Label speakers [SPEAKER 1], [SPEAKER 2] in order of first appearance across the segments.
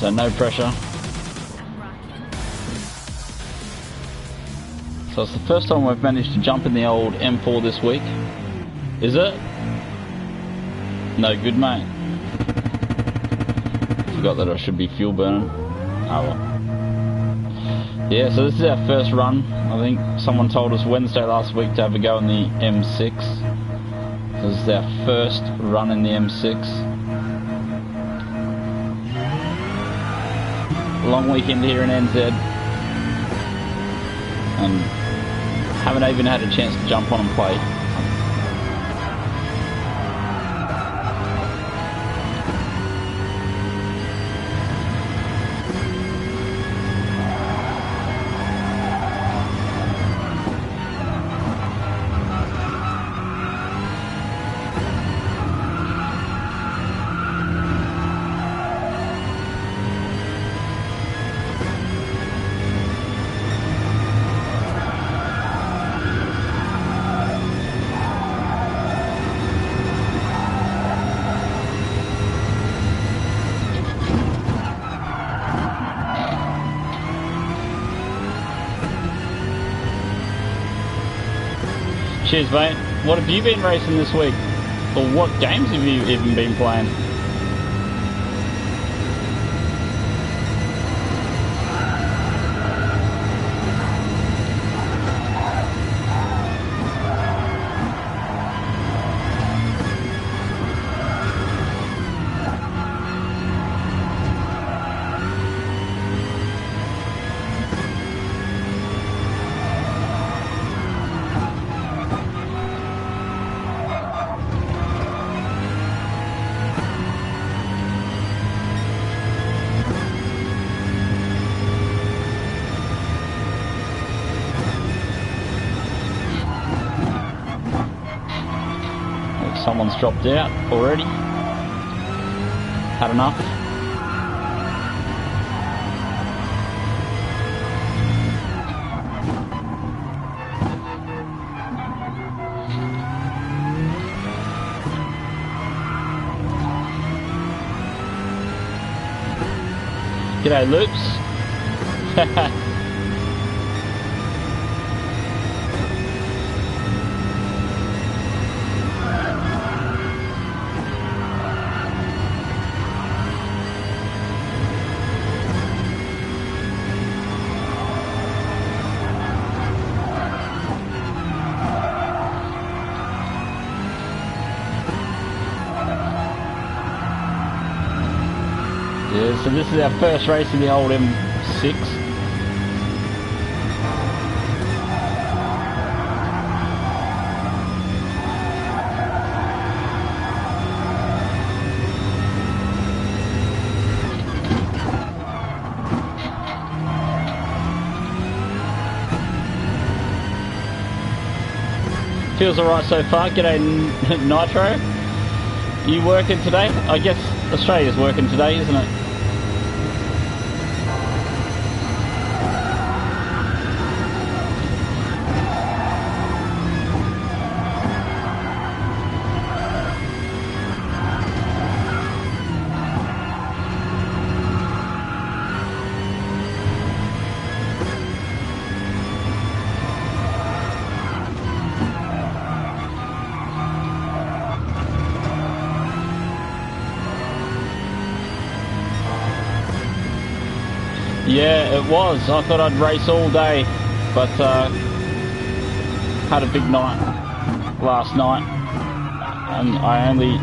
[SPEAKER 1] so no pressure. So it's the first time we've managed to jump in the old M4 this week. Is it? No good, mate. Forgot that I should be fuel burning. Oh well. Yeah, so this is our first run. I think someone told us Wednesday last week to have a go in the M6. This is our first run in the M6. Long weekend here in NZ. And haven't even had a chance to jump on and play. Cheers, mate. What have you been racing this week? Or what games have you even been playing? Someone's dropped out already. Had enough. G'day, Loops. So this is our first race in the old M6. Feels alright so far. G'day Nitro. You working today? I guess Australia's working today, isn't it? Yeah, it was. I thought I'd race all day, but had a big night last night, and I only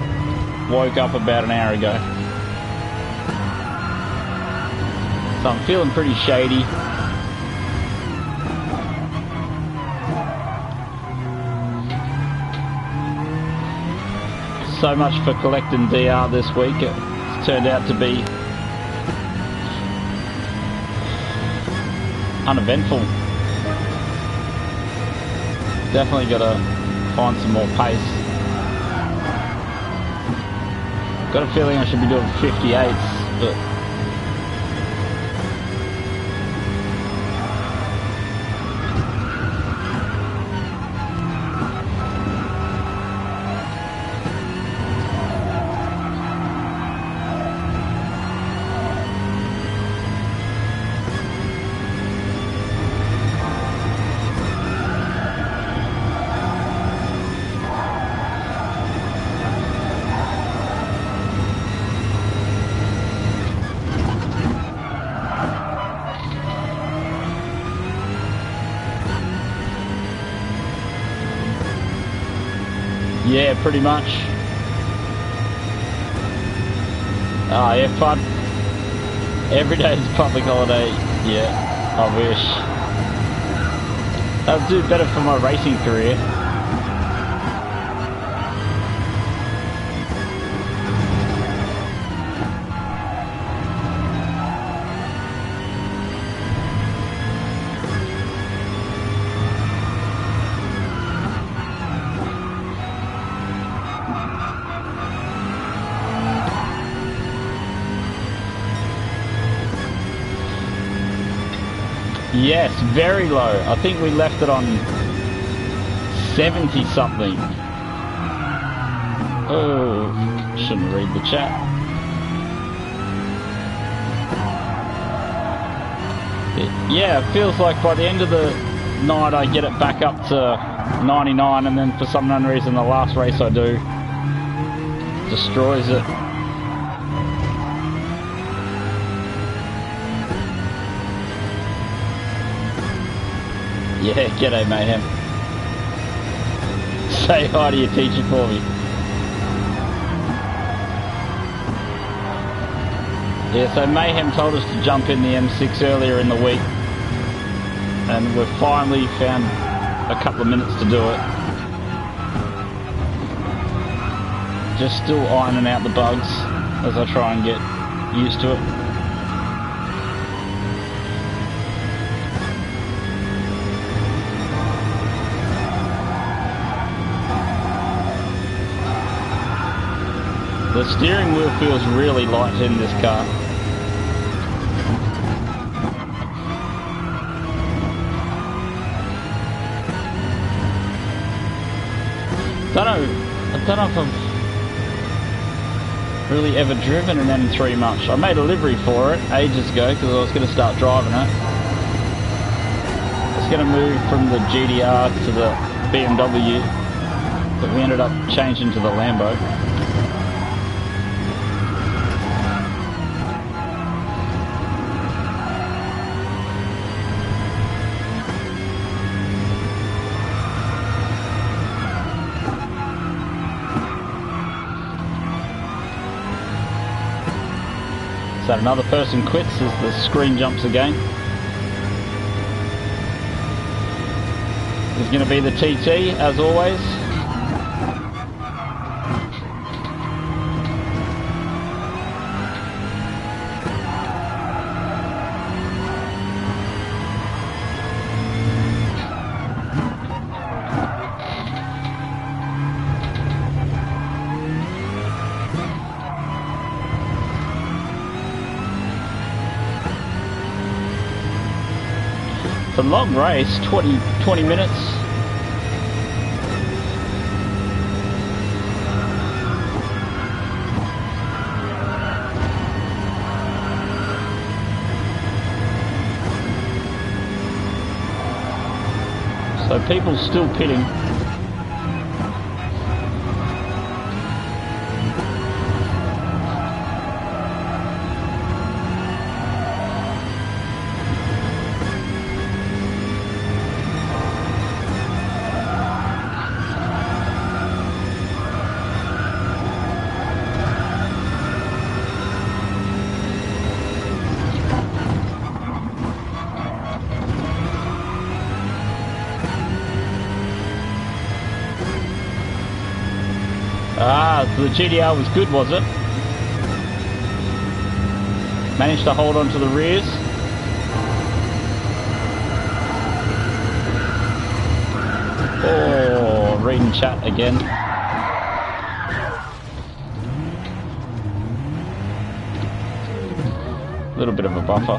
[SPEAKER 1] woke up about an hour ago. So I'm feeling pretty shady. So much for collecting DR this week. It's turned out to be uneventful. Definitely gotta find some more pace. Got a feeling I should be doing 58s, but Yeah, pretty much. Ah, yeah, fun. Every day is a public holiday. Yeah, I wish. That would do better for my racing career. Yes, very low. I think we left it on 70 something. Oh, shouldn't read the chat. Yeah, it feels like by the end of the night I get it back up to 99, and then for some unknown reason the last race I do destroys it. Yeah, g'day Mayhem. Say hi to your teacher for me. Yeah, so Mayhem told us to jump in the M6 earlier in the week, and we've finally found a couple of minutes to do it. Just still ironing out the bugs as I try and get used to it. The steering wheel feels really light in this car. I don't know if I've really ever driven an M3 much. I made a livery for it ages ago because I was going to start driving it. I was going to move from the GDR to the BMW, but we ended up changing to the Lambo. So another person quits as the screen jumps again. It's going to be the TT as always. A long race, 20 minutes. So people still pitting. Ah, so the GDR was good, was it? Managed to hold on to the rears. Oh, reading chat again. A little bit of a buffer.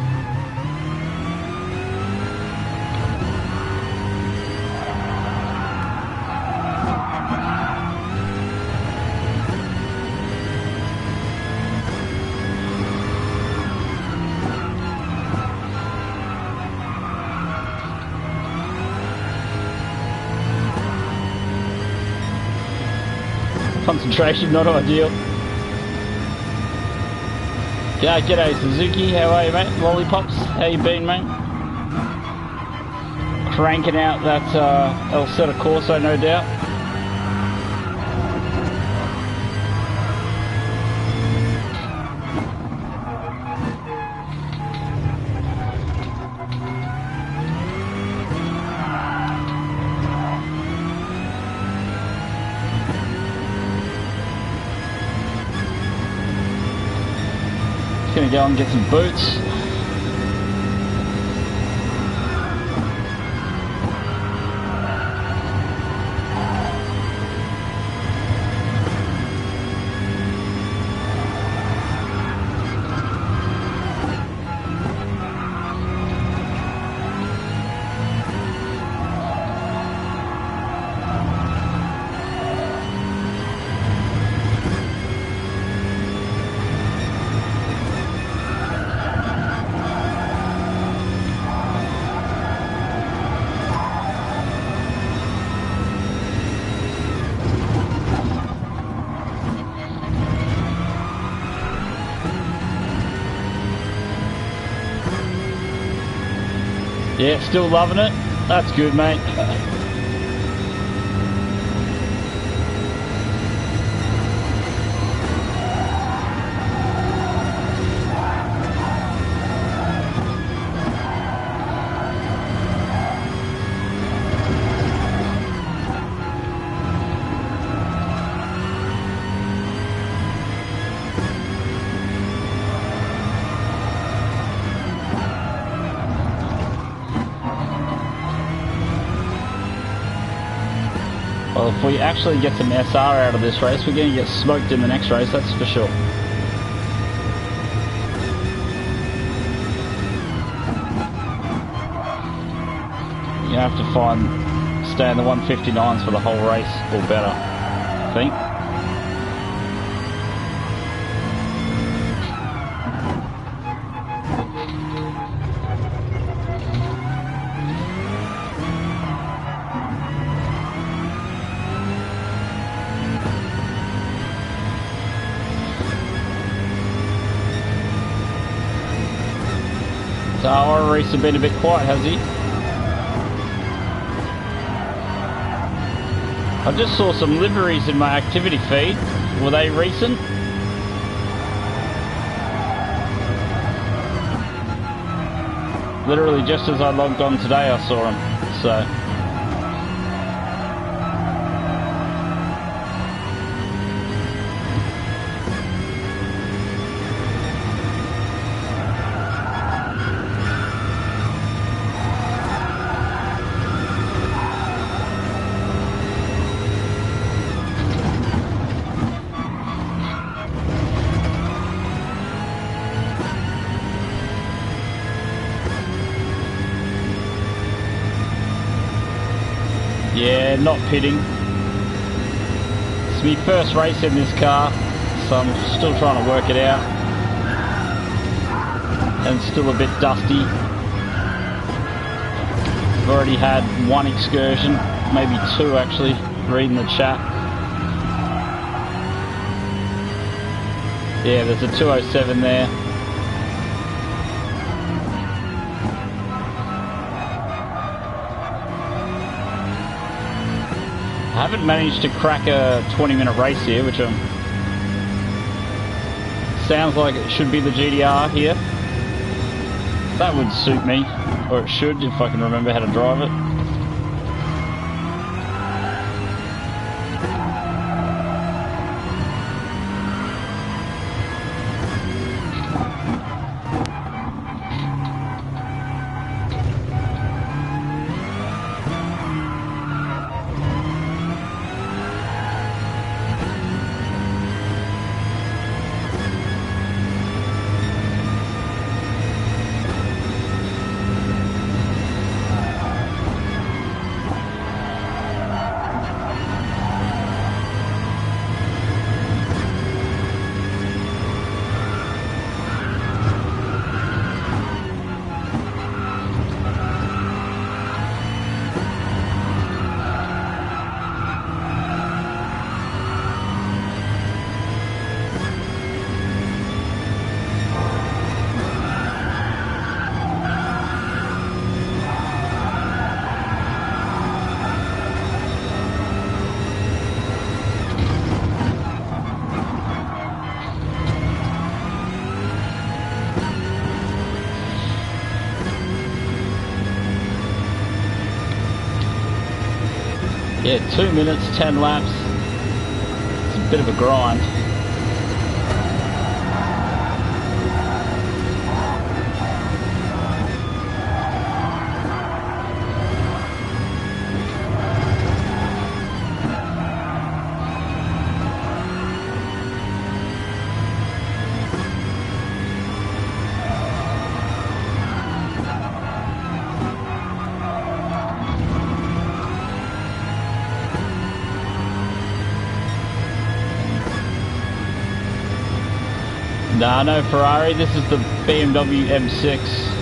[SPEAKER 1] Concentration not ideal. Yeah, g'day Suzuki, how are you mate? Lollipops, how you been mate? Cranking out that El Corso no doubt. gonna go and get some boots. Yeah, still loving it. That's good, mate. Well, if we actually get some SR out of this race, we're going to get smoked in the next race, that's for sure. You have to stay in the 159s for the whole race, or better, I think. So our race has been a bit quiet, has he? I just saw some liveries in my activity feed. Were they recent? Literally just as I logged on today I saw them, so... Yeah, not pitting. It's my first race in this car, so I'm still trying to work it out. And still a bit dusty. I've already had one excursion, maybe two actually, reading the chat. Yeah, there's a 207 there. I haven't managed to crack a 20-minute race here, which sounds like it should be the GDR here. That would suit me, or it should if I can remember how to drive it. Yeah, 2 minutes, 10 laps. It's a bit of a grind. Nah, no Ferrari. This is the BMW M6.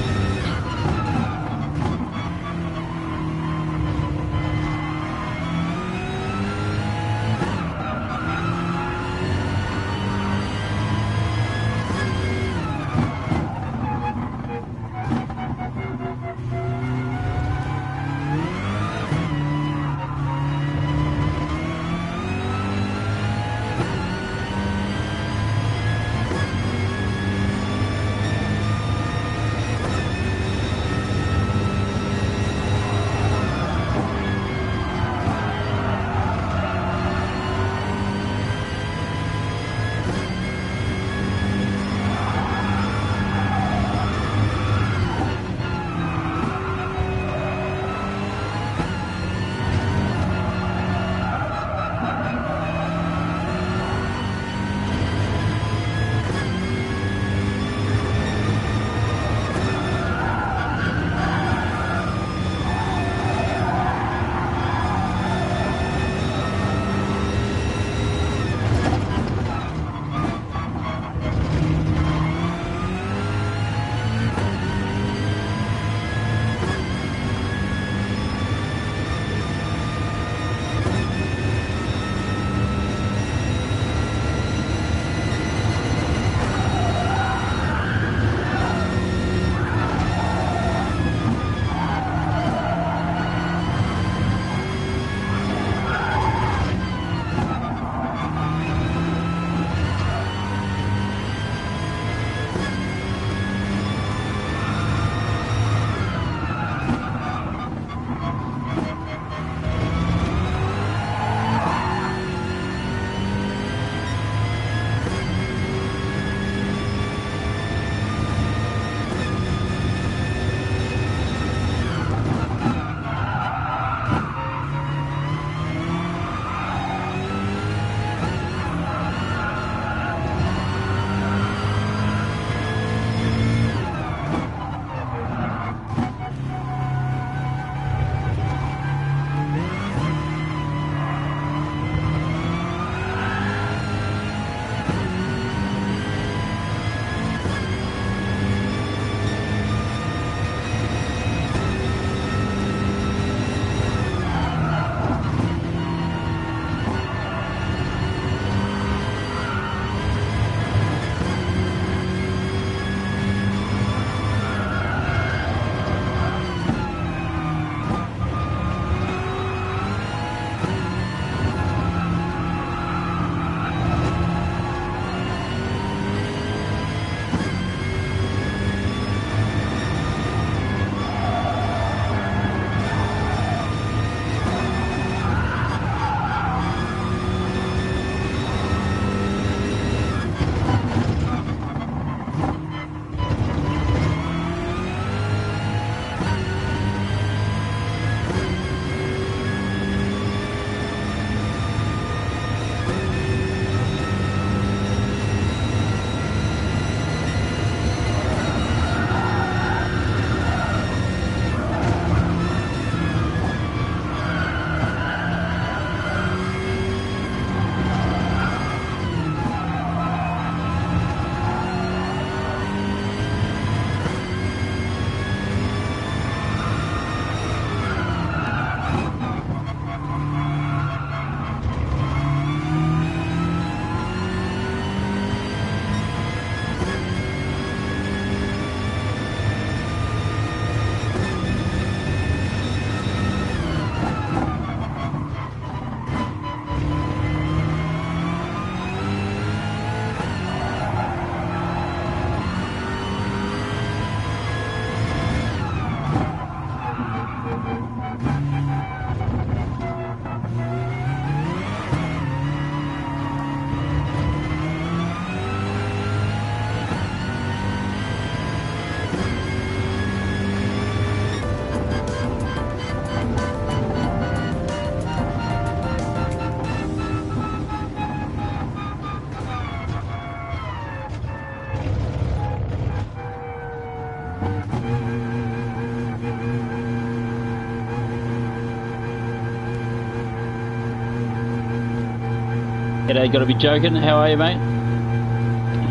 [SPEAKER 2] G'day, gotta be joking. How are you, mate?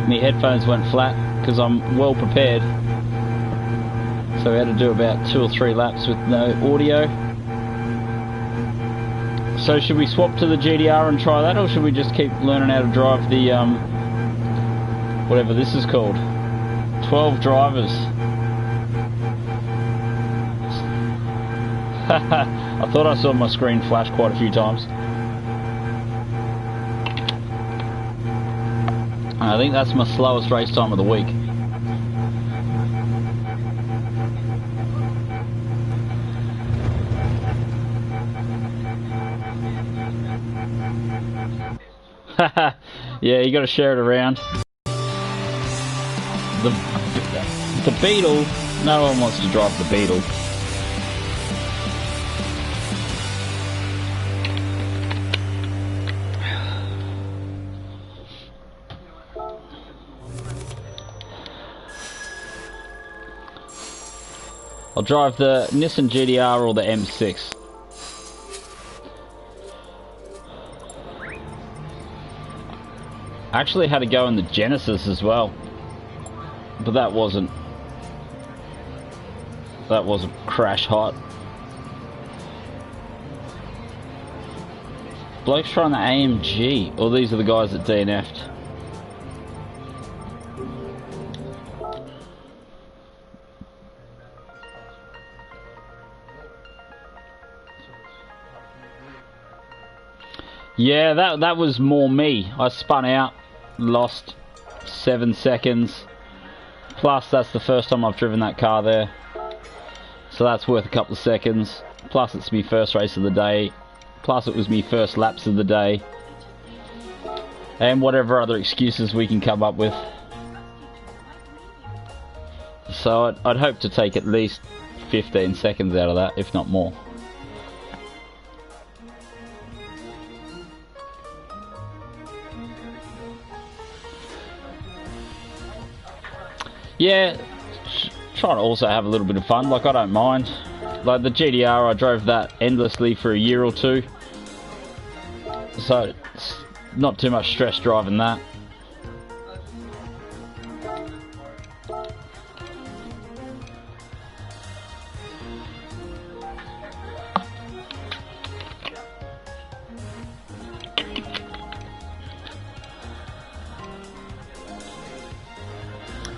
[SPEAKER 1] My headphones went flat because I'm well prepared. So we had to do about 2 or 3 laps with no audio. So should we swap to the GDR and try that, or should we just keep learning how to drive the, whatever this is called? 12 drivers. I thought I saw my screen flash quite a few times. I think that's my slowest race time of the week. Yeah, you got to share it around. The Beetle. No one wants to drive the Beetle. I'll drive the Nissan GDR or the M6. I actually had to go in the Genesis as well, but that wasn't crash hot. Bloke's trying the AMG. Oh, these are the guys that DNF'd. Yeah, that was more me. I spun out, lost 7 seconds. Plus, that's the first time I've driven that car there. So that's worth a couple of seconds. Plus, it's my first race of the day. Plus, it was my first laps of the day. And whatever other excuses we can come up with. So I'd hope to take at least 15 seconds out of that, if not more. Yeah, trying to also have a little bit of fun. Like, I don't mind. Like the GDR, I drove that endlessly for a year or two. So it's not too much stress driving that.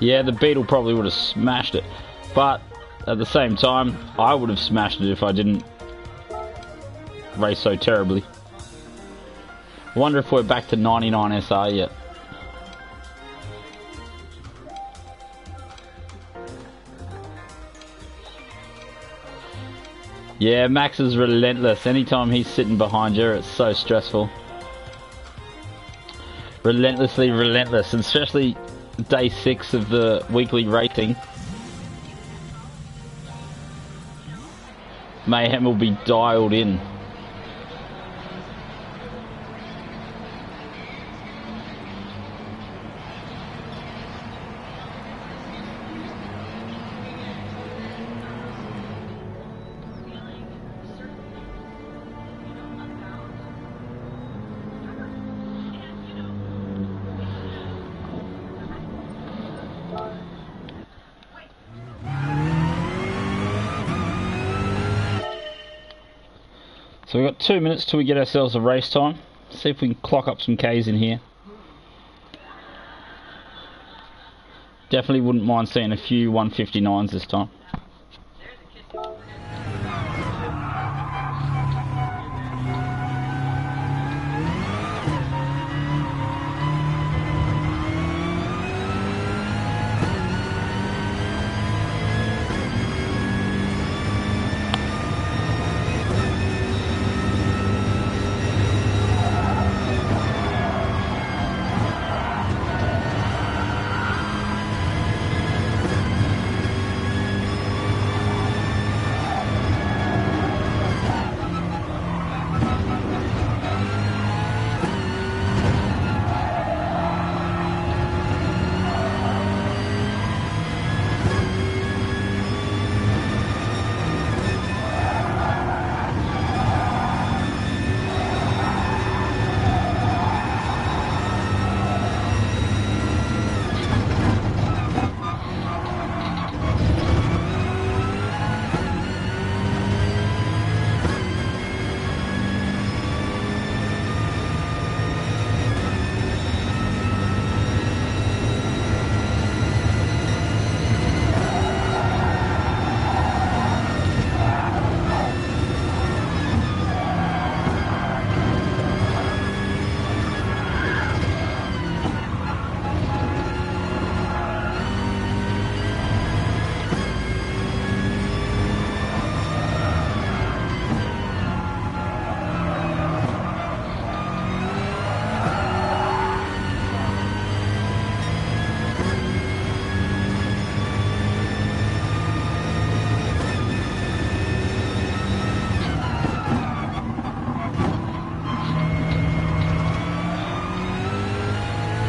[SPEAKER 1] Yeah, the Beetle probably would have smashed it, but at the same time, I would have smashed it if I didn't race so terribly. I wonder if we're back to 99 SR yet. Yeah, Max is relentless. Anytime he's sitting behind you, it's so stressful. Relentlessly relentless, and especially day 6 of the weekly racing. Mayhem will be dialed in. So we've got 2 minutes till we get ourselves a race time. See if we can clock up some Ks in here. Definitely wouldn't mind seeing a few 159s this time.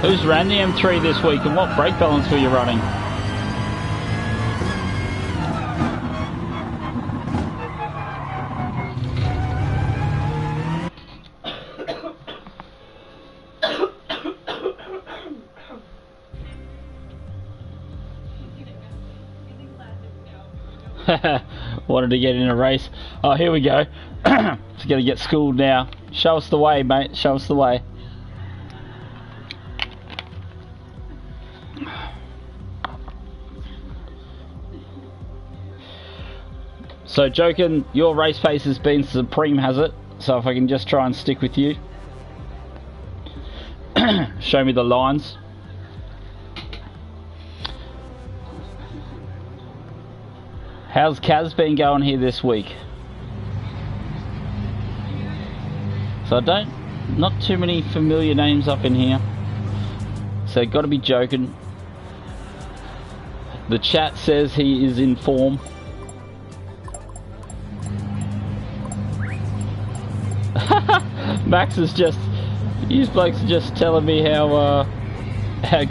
[SPEAKER 1] Who's ran the M3 this week and what brake balance were you running? Wanted to get in a race. Oh, here we go. Just gonna get schooled now. Show us the way, mate. Show us the way. So, joking, your race pace has been supreme, has it? So if I can just try and stick with you. Show me the lines. How's Kaz been going here this week? So not too many familiar names up in here. So gotta be joking. The chat says he is in form. Max is just, these blokes are just telling me how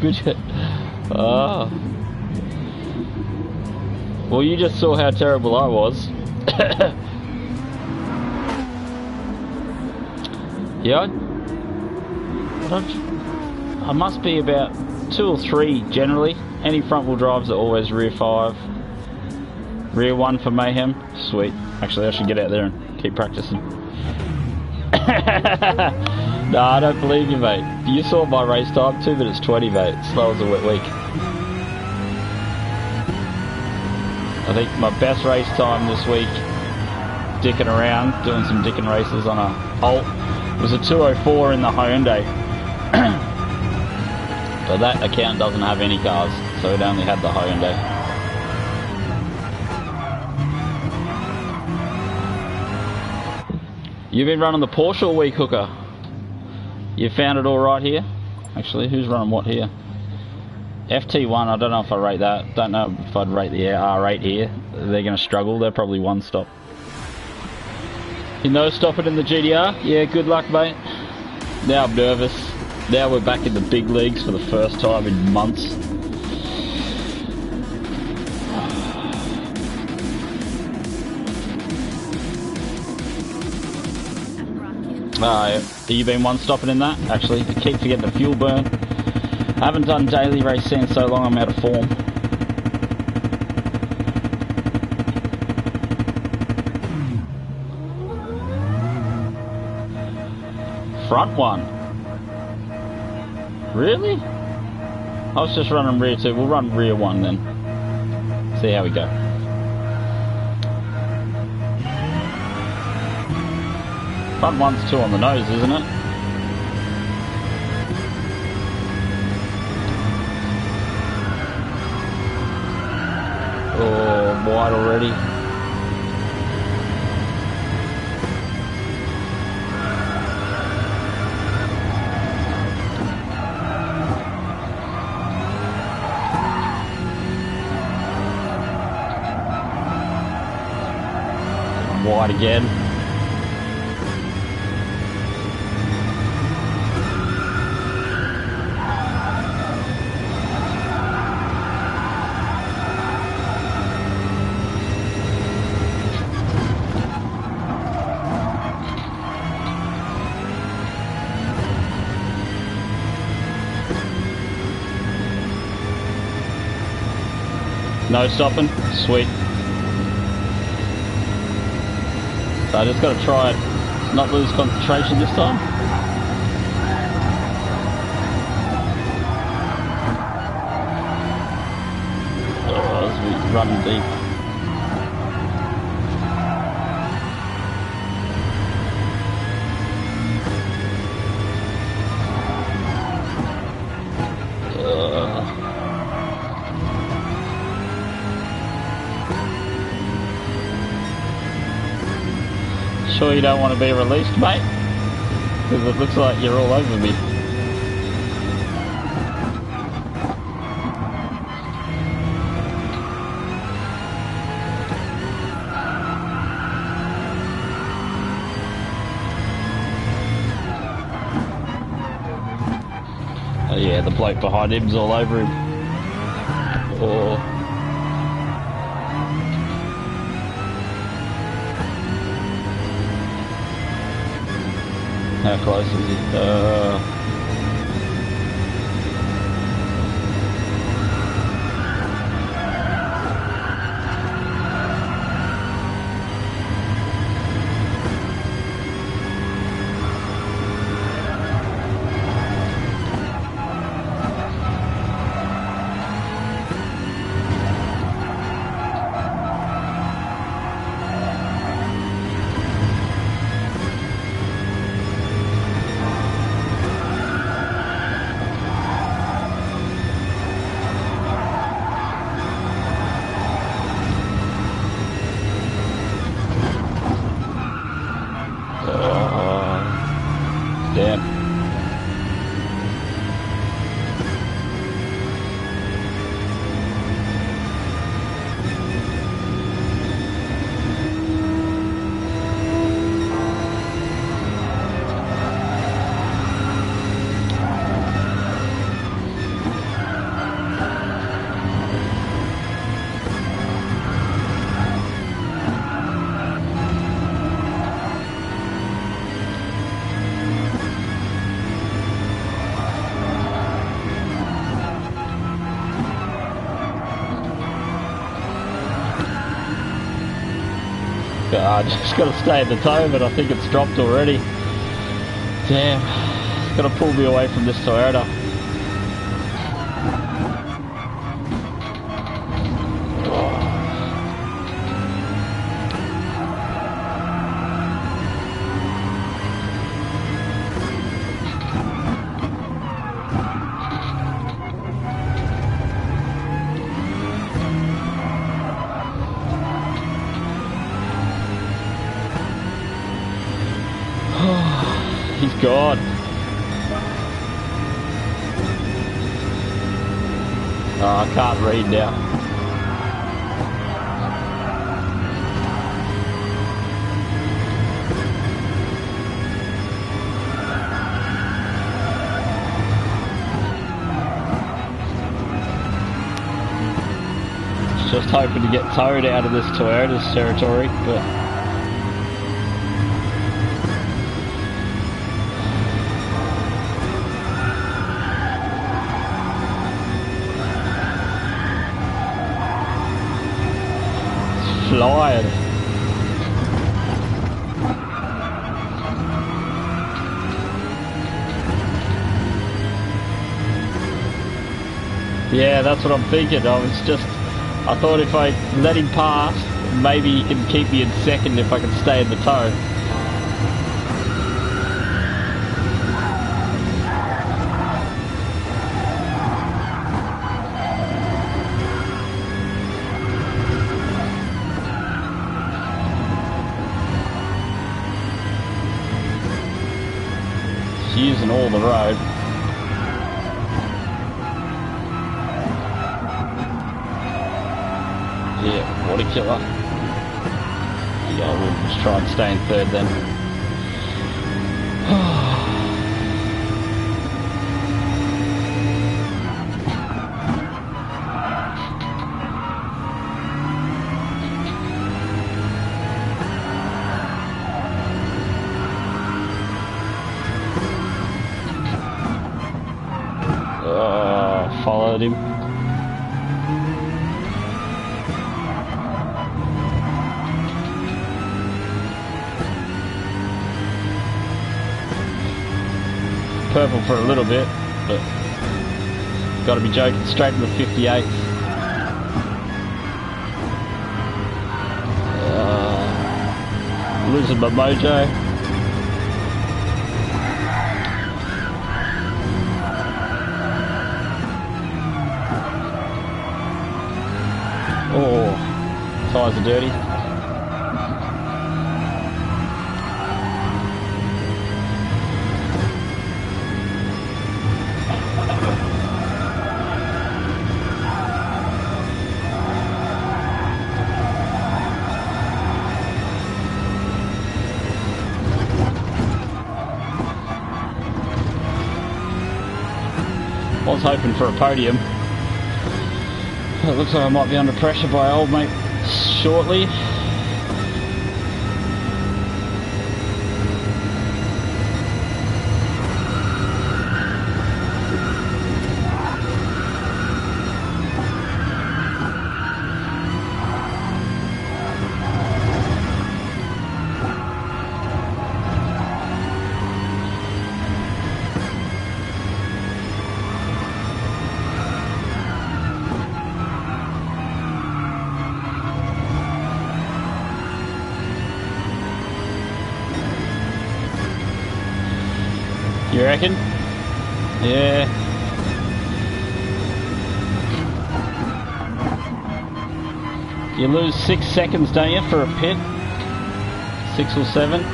[SPEAKER 1] good you, oh. Well, you just saw how terrible I was. Yeah, I must be about 2 or 3 generally. Any front wheel drives are always rear 5. Rear 1 for Mayhem. Sweet. Actually, I should get out there and keep practicing. No, I don't believe you, mate. You saw my race time, 2 minutes 20, mate. Slow as a wet week. I think my best race time this week, dicking around, doing some dicking races on a Alt, was a 204 in the Hyundai. So that account doesn't have any cars, so it only had the Hyundai. You've been running the Porsche all week, Hooker. You found it all right here? Actually, who's running what here? FT1, I don't know if I rate that. Don't know if I'd rate the R8 here. They're going to struggle. They're probably 1 stop. You know, stop it in the GDR? Yeah, good luck, mate. Now I'm nervous. Now we're back in the big leagues for the first time in months. You've been 1 stopping in that? Actually, I keep forgetting the fuel burn. I haven't done daily racing in so long I'm out of form. Front 1. Really? I was just running rear 2. We'll run rear 1 then. See how we go. Front 1's 2 on the nose, isn't it? Oh, wide already. Wide again. No stopping? Sweet. So I just got to try it, not lose concentration this time. Oh, this is running deep. Sure you don't want to be released, mate? Because it looks like you're all over me. yeah, the bloke behind him's all over him. Oh. How close is he? Damn. I just got to stay in the toe, but I think it's dropped already. Damn, it's got to pull me away from this Toyota. He's gone. Oh, I can't read now. Just hoping to get towed out of this Toyota's territory, but flying. Yeah, that's what I'm thinking. I thought if I let him pass, maybe he can keep me in second if I can stay in the toe. Using all the road. Yeah, what a killer. Yeah, we'll just try and stay in third then. Followed him. Purple for a little bit, but gotta be joking, straight in the 58th. Losing my mojo. Oh, tyres are dirty. Was hoping for a podium. It looks like I might be under pressure by old mate shortly. You reckon? Yeah. You lose 6 seconds, don't you, for a pit? 6 or 7?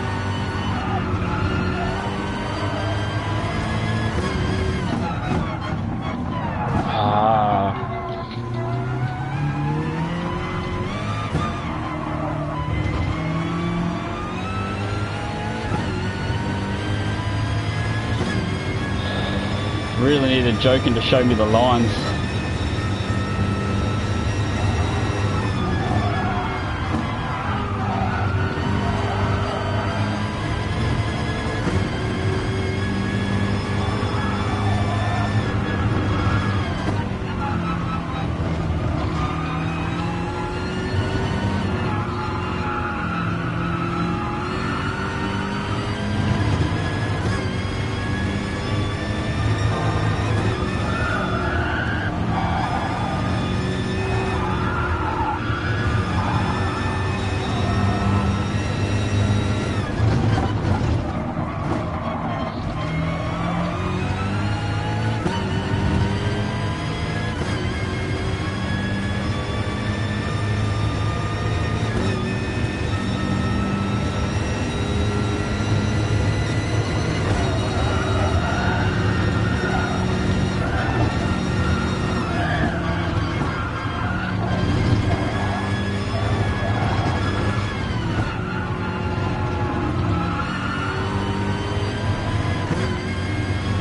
[SPEAKER 1] Really needed Joking to show me the lines.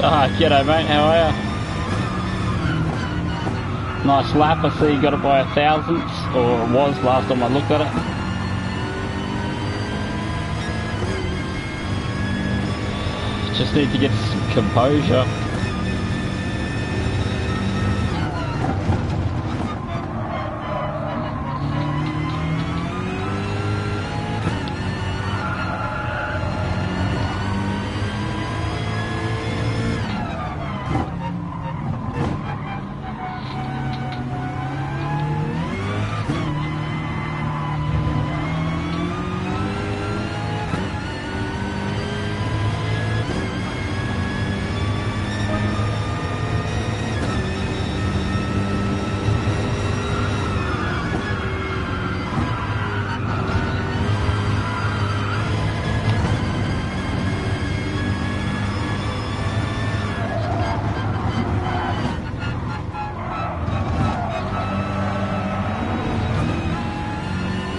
[SPEAKER 1] Ah, g'day mate, how are you? Nice lap, I see you got it by 1,000ths, or it was last time I looked at it. Just need to get some composure.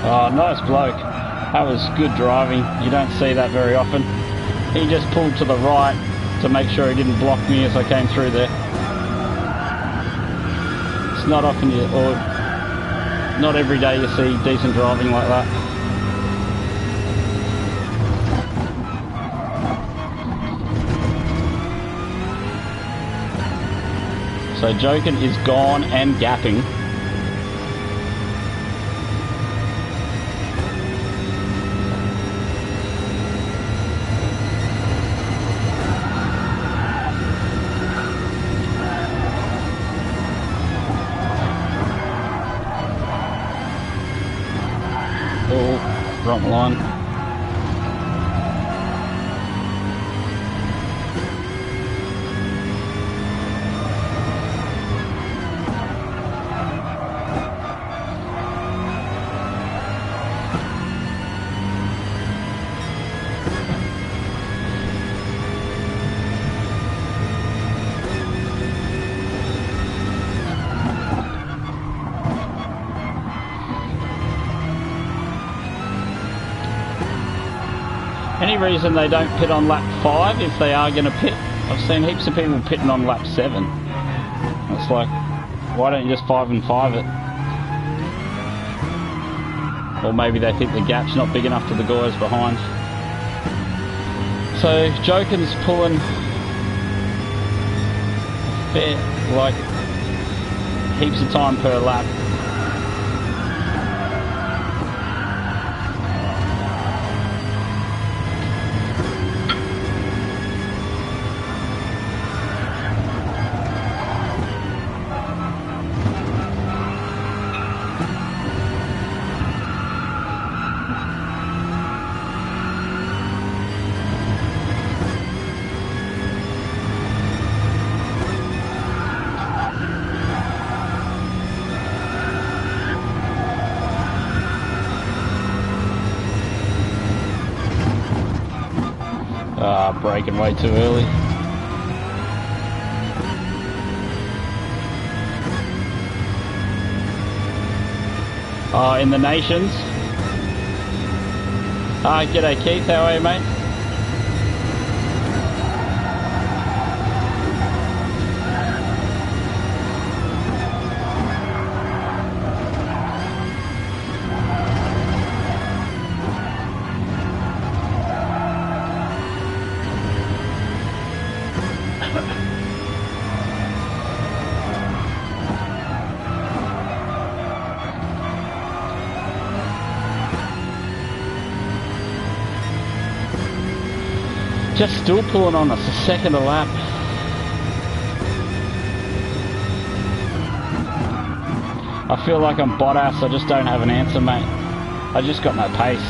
[SPEAKER 1] Oh, nice bloke. That was good driving. You don't see that very often. He just pulled to the right to make sure he didn't block me as I came through there. It's not often you, or not every day you see decent driving like that. So Jokin is gone and gapping. Wrong line. Any reason they don't pit on lap 5 if they are going to pit? I've seen heaps of people pitting on lap 7. It's like, why don't you just 5 and 5 it? Or maybe they think the gap's not big enough to the guys behind. So Jokin's pulling fair, like heaps of time per lap. Braking way too early. In the Nations. G'day Keith, how are you, mate? Just still pulling on us, a second a lap. I feel like I'm Bottas, I just don't have an answer, mate. I just got no pace.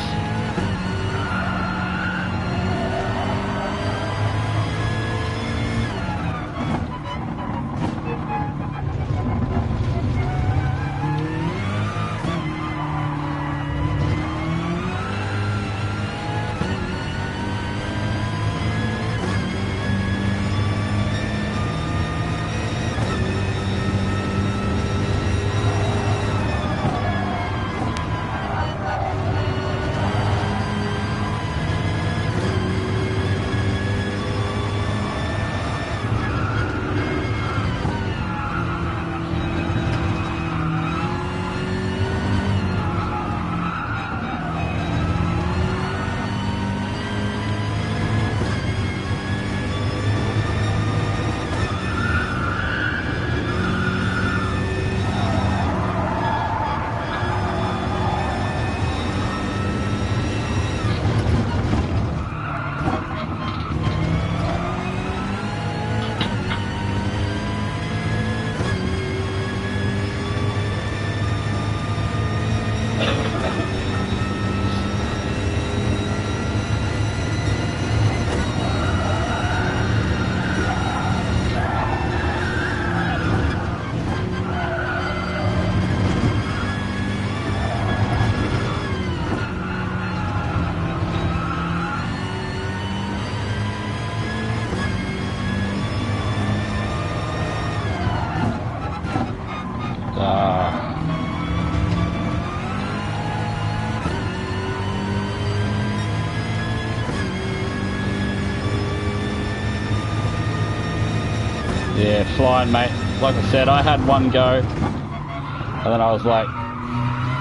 [SPEAKER 1] Yeah, flying, mate. Like I said, I had one go, and then I was like,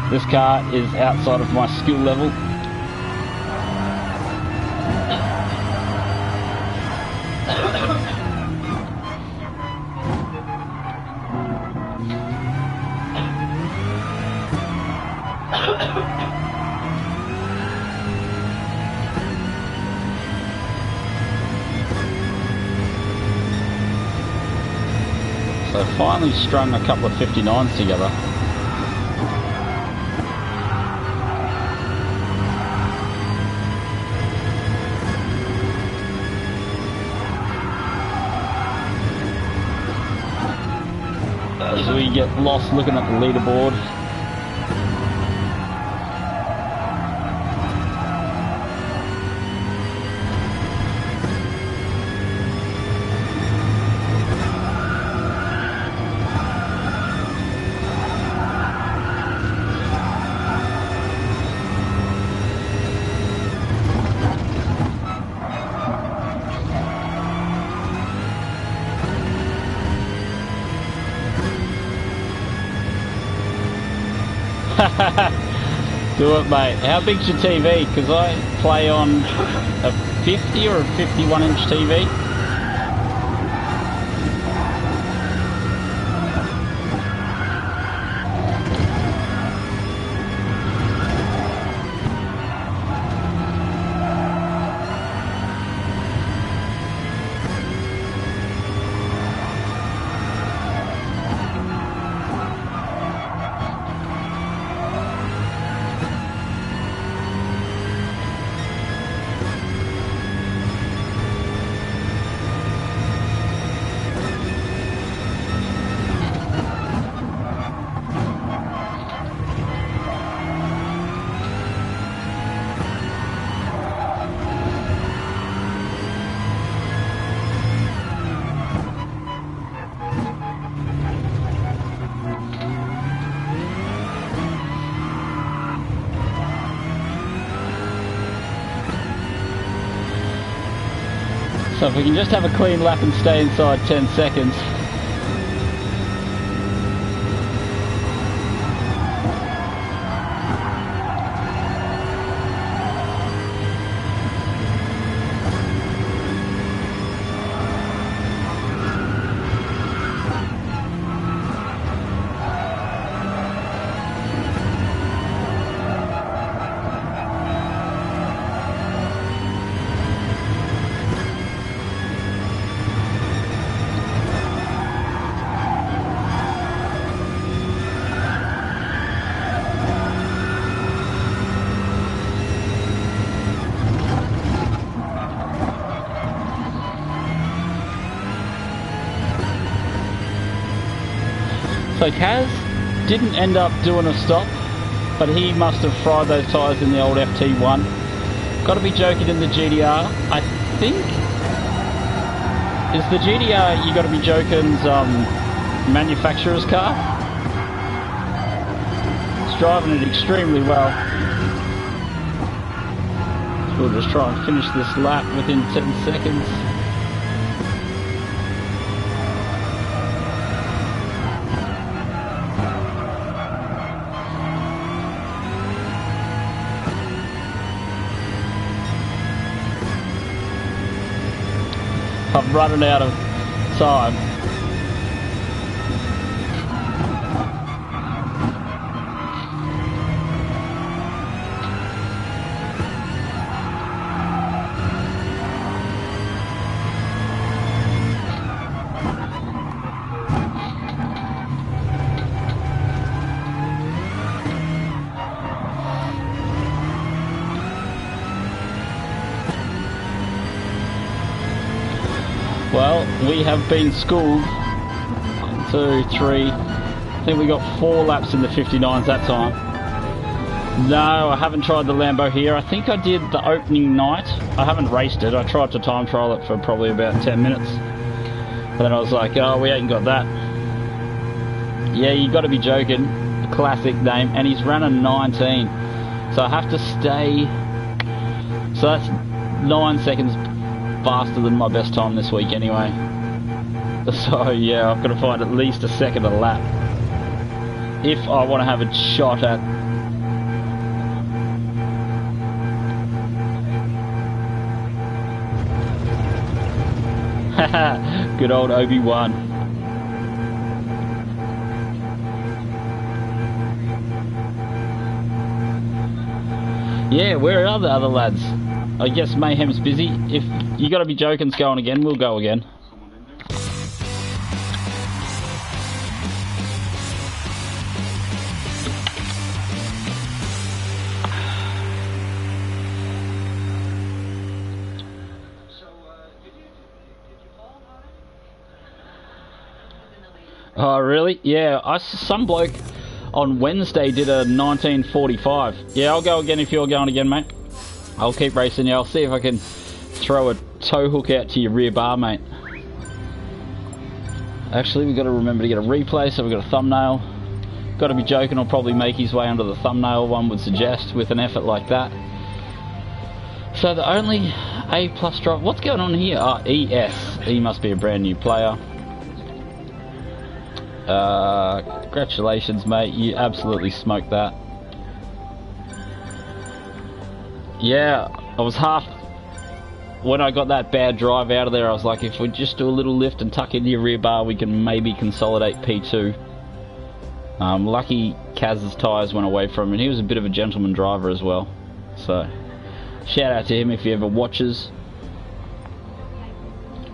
[SPEAKER 1] this car is outside of my skill level. So I finally strung a couple of 59s together. As we get lost looking at the leaderboard. Do it, mate. How big's your TV? Because I play on a 50 or a 51-inch TV. So if we can just have a clean lap and stay inside 10 seconds. So Kaz didn't end up doing a stop, but he must have fried those tyres in the old FT1. Got to be joking in the GDR. I think is the GDR you got to be joking's manufacturer's car. It's driving it extremely well. So we'll just try and finish this lap within 10 seconds. I'm running out of time. Well, we have been schooled. 1, 2, 3. I think we got 4 laps in the 59s that time. No, I haven't tried the Lambo here. I think I did the opening night. I haven't raced it. I tried to time trial it for probably about 10 minutes. But then I was like, oh, we ain't got that. Yeah, you got to be joking. Classic name. And he's running 19. So I have to stay. So that's 9 seconds faster than my best time this week anyway. So yeah, I've got to find at least a second a lap if I want to have a shot at good old Obi-Wan. Yeah, where are the other lads? I guess Mayhem's busy. If you got to be joking's going again, we'll go again. Oh really? Yeah, some bloke on Wednesday did a 1945. Yeah, I'll go again if you're going again, mate. I'll keep racing you. I'll see if I can throw a tow hook out to your rear bar, mate. Actually, we've got to remember to get a replay, so we've got a thumbnail. Got to be joking, I'll probably make his way under the thumbnail, one would suggest, with an effort like that. So the only A+ drive... What's going on here? ES. He must be a brand new player. Congratulations, mate. You absolutely smoked that. Yeah, I was half... When I got that bad drive out of there, I was like, if we just do a little lift and tuck into your rear bar, we can maybe consolidate P2. Lucky Kaz's tyres went away from him, and he was a bit of a gentleman driver as well. So, shout out to him if he ever watches.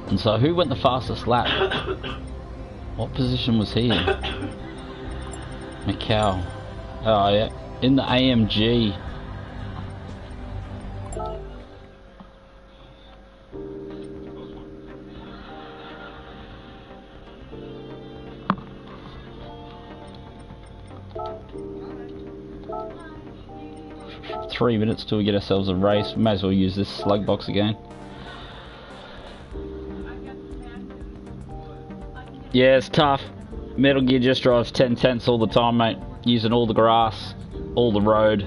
[SPEAKER 1] And so, who went the fastest lap? What position was he in? Macau. Oh yeah, in the AMG. Three minutes till we get ourselves a race. May as well use this slug box again. Yeah, it's tough. Metal Gear just drives 10/10 all the time, mate. Using all the grass, all the road.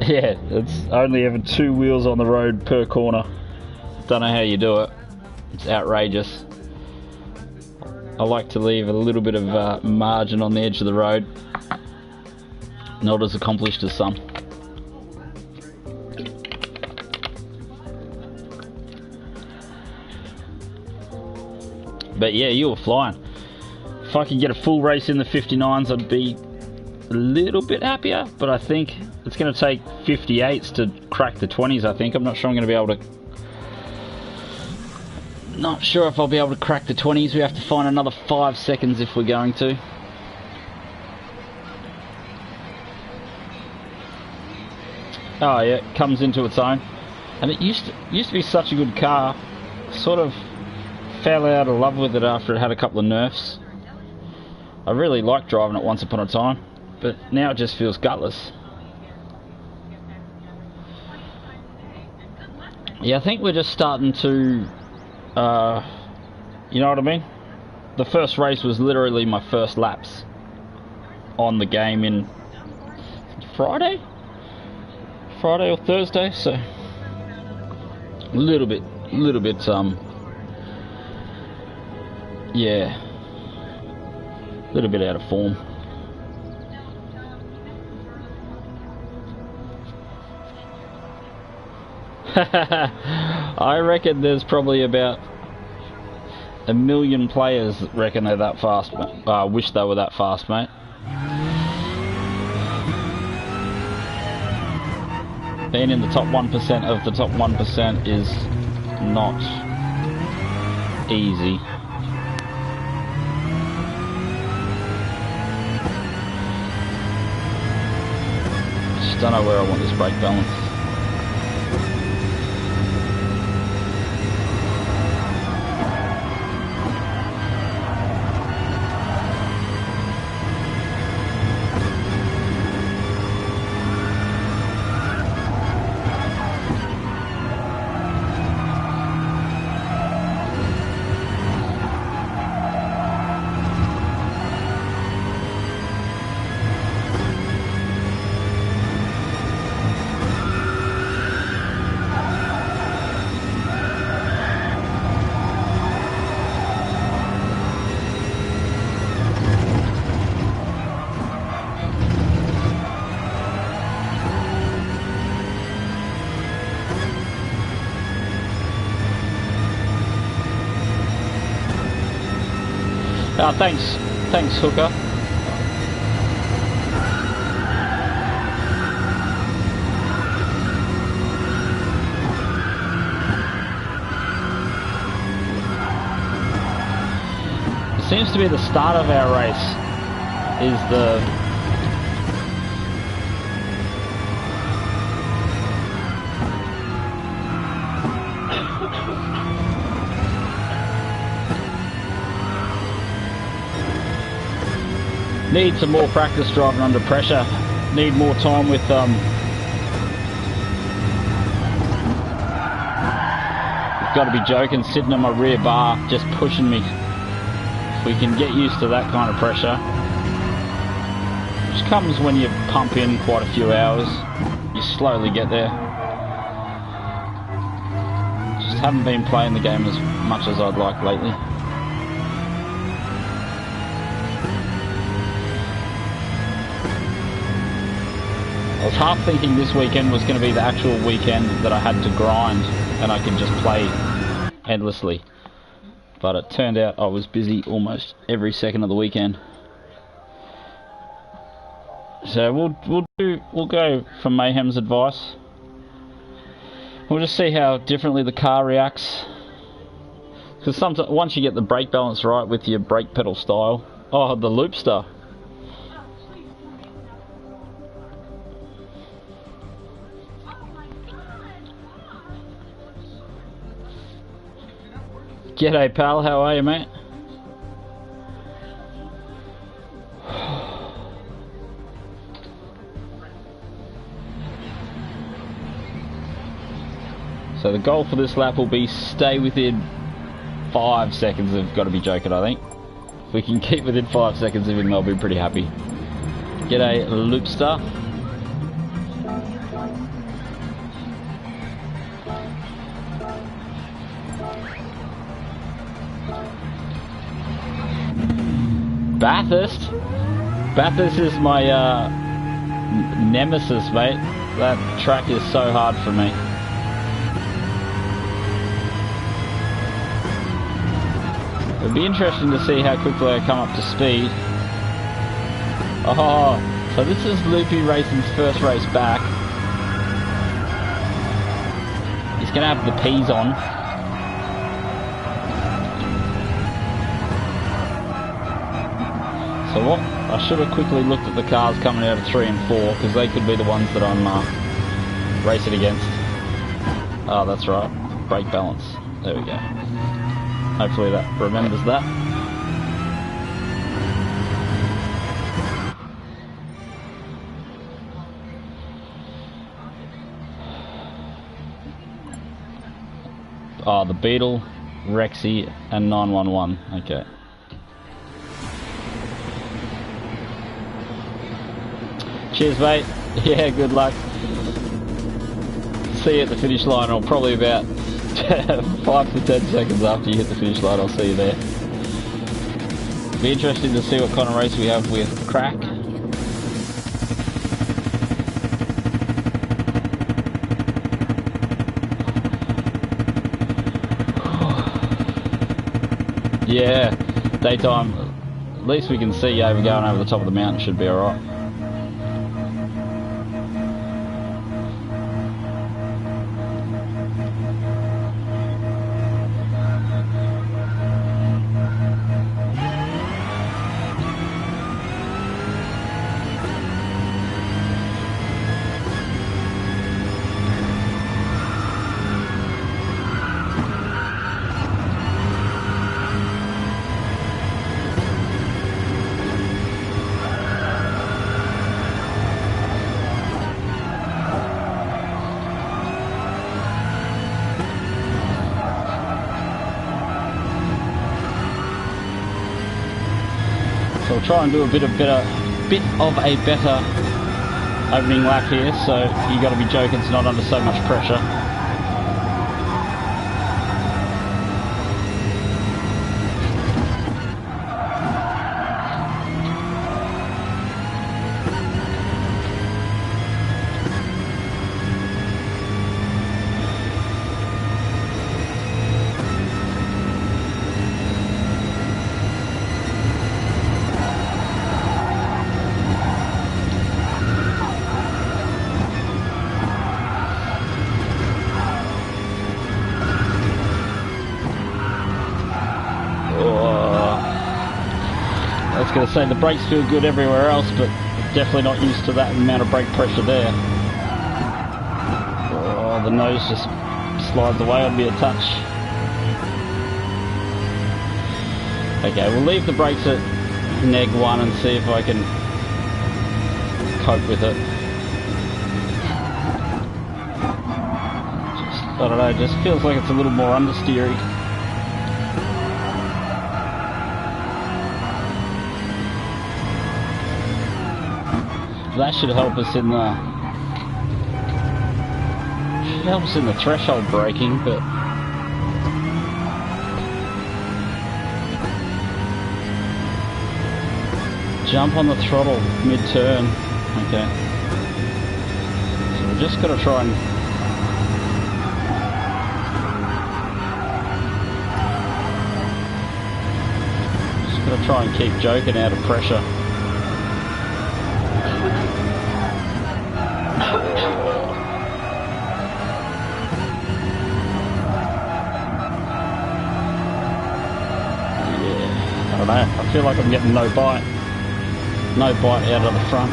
[SPEAKER 1] Yeah, it's only having 2 wheels on the road per corner. Don't know how you do it. It's outrageous. I like to leave a little bit of margin on the edge of the road. Not as accomplished as some. But yeah, you were flying. If I could get a full race in the 59s, I'd be a little bit happier. But I think it's going to take 58s to crack the 20s, I think. I'm not sure I'm going to be able to... Not sure if I'll be able to crack the 20s. We have to find another 5 seconds if we're going to. Oh yeah, it comes into its own. And it used to be such a good car. Sort of fell out of love with it after it had a couple of nerfs. I really liked driving it once upon a time, but now it just feels gutless. Yeah, I think we're just starting to, you know what I mean? The first race was literally my first laps on the game in Friday or Thursday, so a little bit, yeah, a little bit out of form. I reckon there's probably about 1 million players that reckon they're that fast. Wish they were that fast, mate. Being in the top 1% of the top 1% is not easy. Just don't know where I want this brake balance. Thanks, Hooker. It seems to be the start of our race is the need some more practice driving under pressure. Need more time with you've got to be joking, sitting on my rear bar just pushing me. If we can get used to that kind of pressure, which comes when you pump in quite a few hours, you slowly get there. Just haven't been playing the game as much as I'd like lately. I was was half thinking this weekend was going to be the actual weekend that I had to grind and I could just play endlessly. But it turned out I was busy almost every second of the weekend. So we'll go for Mayhem's advice. We'll just see how differently the car reacts. Because sometimes once you get the brake balance right with your brake pedal style, oh, the Loopster. G'day pal, how are you, mate? So the goal for this lap will be stay within 5 seconds. I've got to be joking, I think. If we can keep within 5 seconds of him, I'll be pretty happy. G'day Loopster. Bathurst? Bathurst is my nemesis, mate. That track is so hard for me. It'll be interesting to see how quickly I come up to speed. Oh, so this is Loopy Racing's first race back. He's going to have the P's on. So what? I should have quickly looked at the cars coming out of 3 and 4, because they could be the ones that I'm racing against. Oh, that's right. Brake balance. There we go. Hopefully that remembers that. Oh, the Beetle, Rexy, and 911. Okay. Cheers, mate. Yeah, good luck. See you at the finish line, or probably about 5 to 10 seconds after you hit the finish line. I'll see you there. Be interesting to see what kind of race we have with Crack. Yeah, daytime. At least we can see over going over the top of the mountain. Should be alright. So we'll try and do a bit of a better opening lap here, so you got to be joking, it's not under so much pressure. I was going to say the brakes feel good everywhere else, but definitely not used to that amount of brake pressure there. Oh, the nose just slides away on me a touch. Okay, we'll leave the brakes at -1 and see if I can cope with it. I don't know, it just feels like it's a little more understeery. That should help us in the threshold braking, but jump on the throttle mid-turn. Okay. I've just got to try and... Just got to try and keep joking out of pressure. Yeah, I don't know. I feel like I'm getting no bite. No bite out of the front.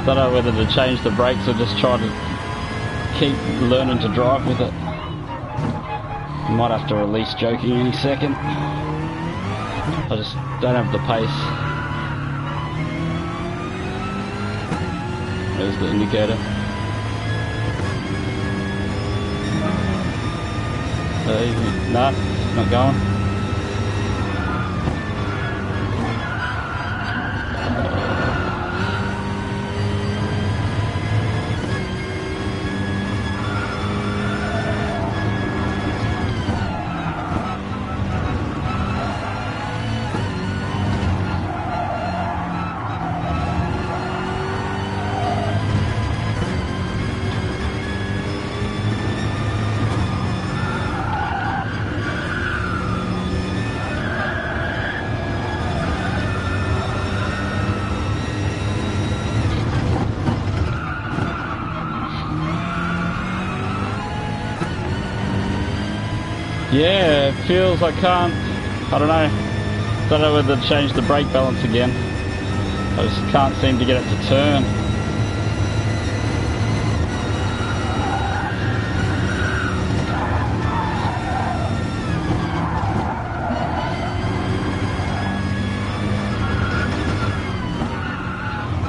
[SPEAKER 1] Don't know whether to change the brakes or just try to keep learning to drive with it. Might have to release joking any second. I just don't have the pace. There's the indicator. Nah, not going. Yeah, it feels I can't, I don't know whether to change the brake balance again. I just can't seem to get it to turn.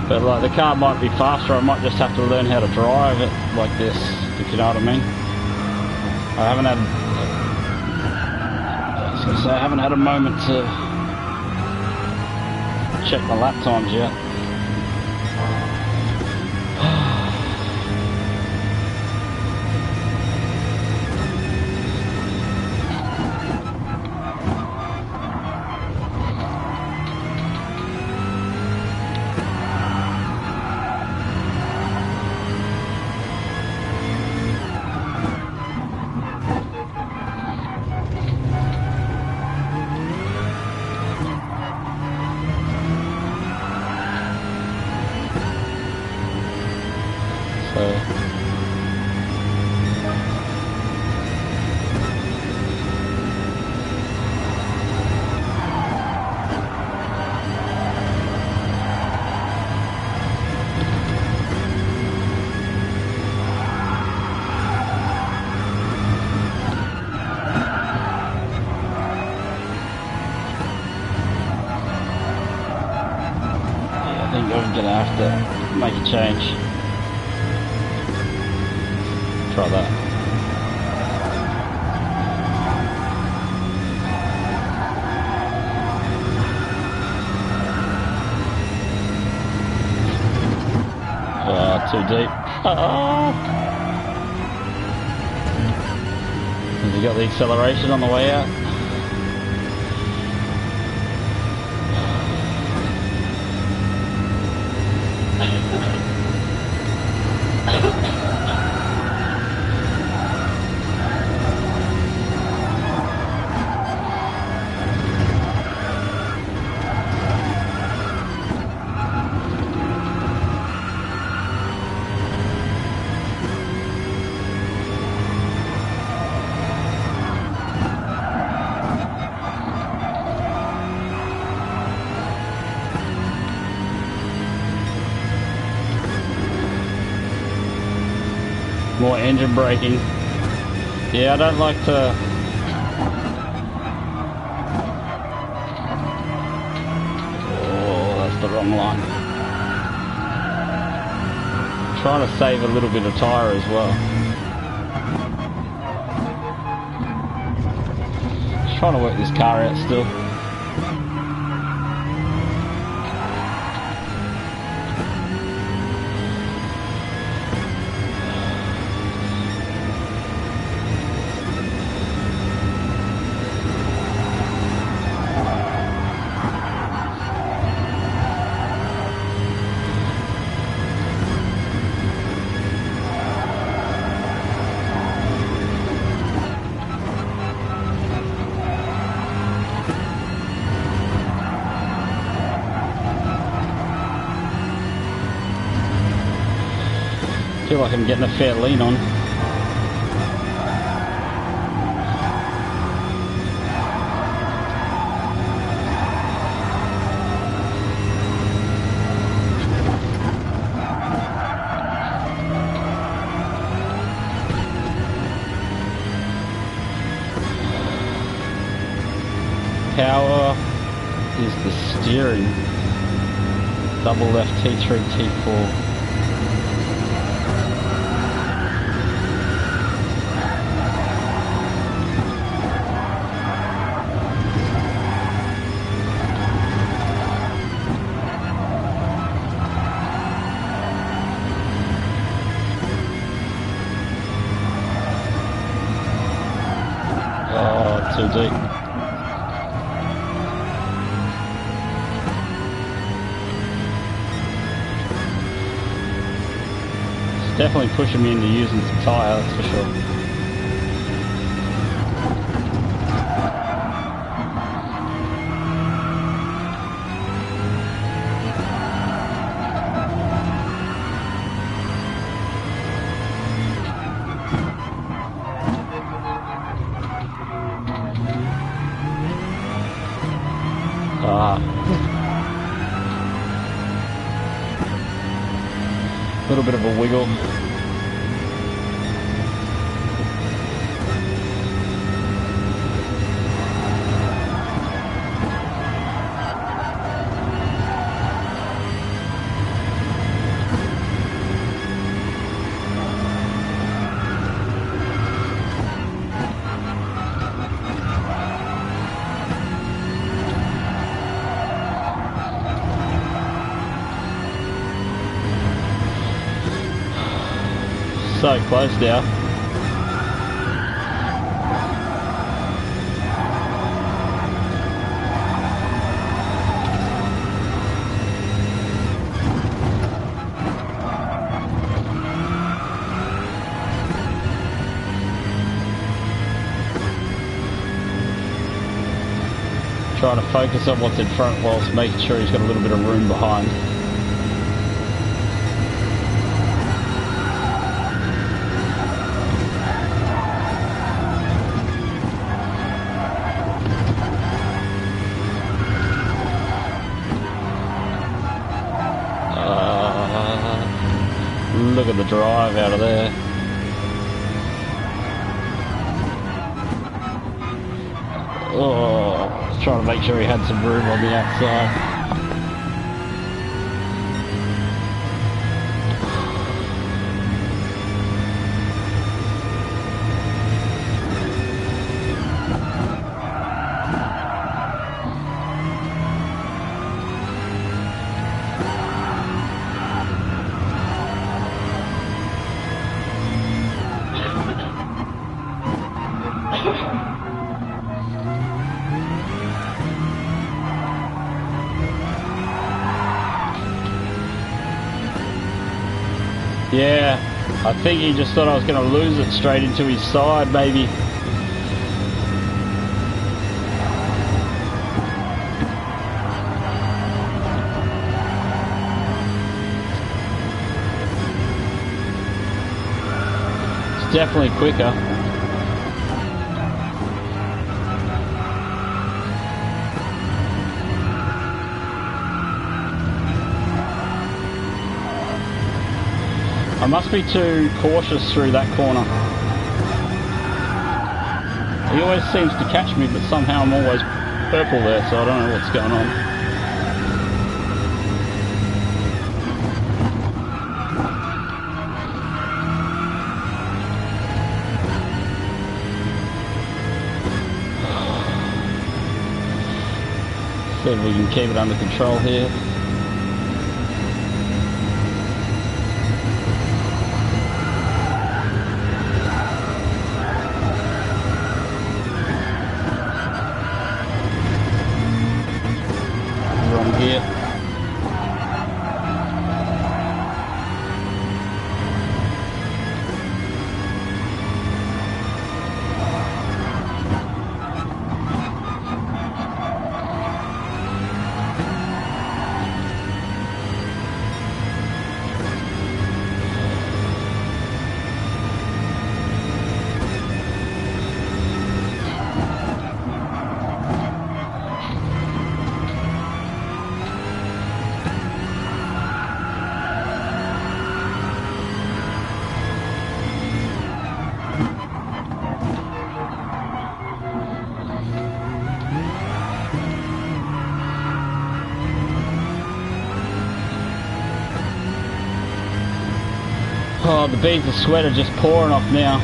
[SPEAKER 1] But like the car might be faster, I might just have to learn how to drive it like this, if you know what I mean. I haven't had a moment to check my lap times yet. I'm gonna have to make a change. Try that. Too deep. Have you got the acceleration on the way out? More engine braking. Yeah, I don't like to... Oh, that's the wrong line. Trying to save a little bit of tyre as well. Just trying to work this car out still. I feel like I'm getting a fair lean on. Power is the steering. Double left T3, T4. Too deep. It's definitely pushing me into using some tyre, that's for sure. Little bit of a wiggle. So close now. Trying to focus on what's in front whilst making sure he's got a little bit of room behind. Look at the drive out of there. Oh, trying to make sure he had some room on the outside. Yeah, I think he just thought I was going to lose it straight into his side, maybe. It's definitely quicker. I must be too cautious through that corner. He always seems to catch me, but somehow I'm always purple there, so I don't know what's going on. See if we can keep it under control here. Wrong gear. Oh, the beads of sweat are just pouring off now.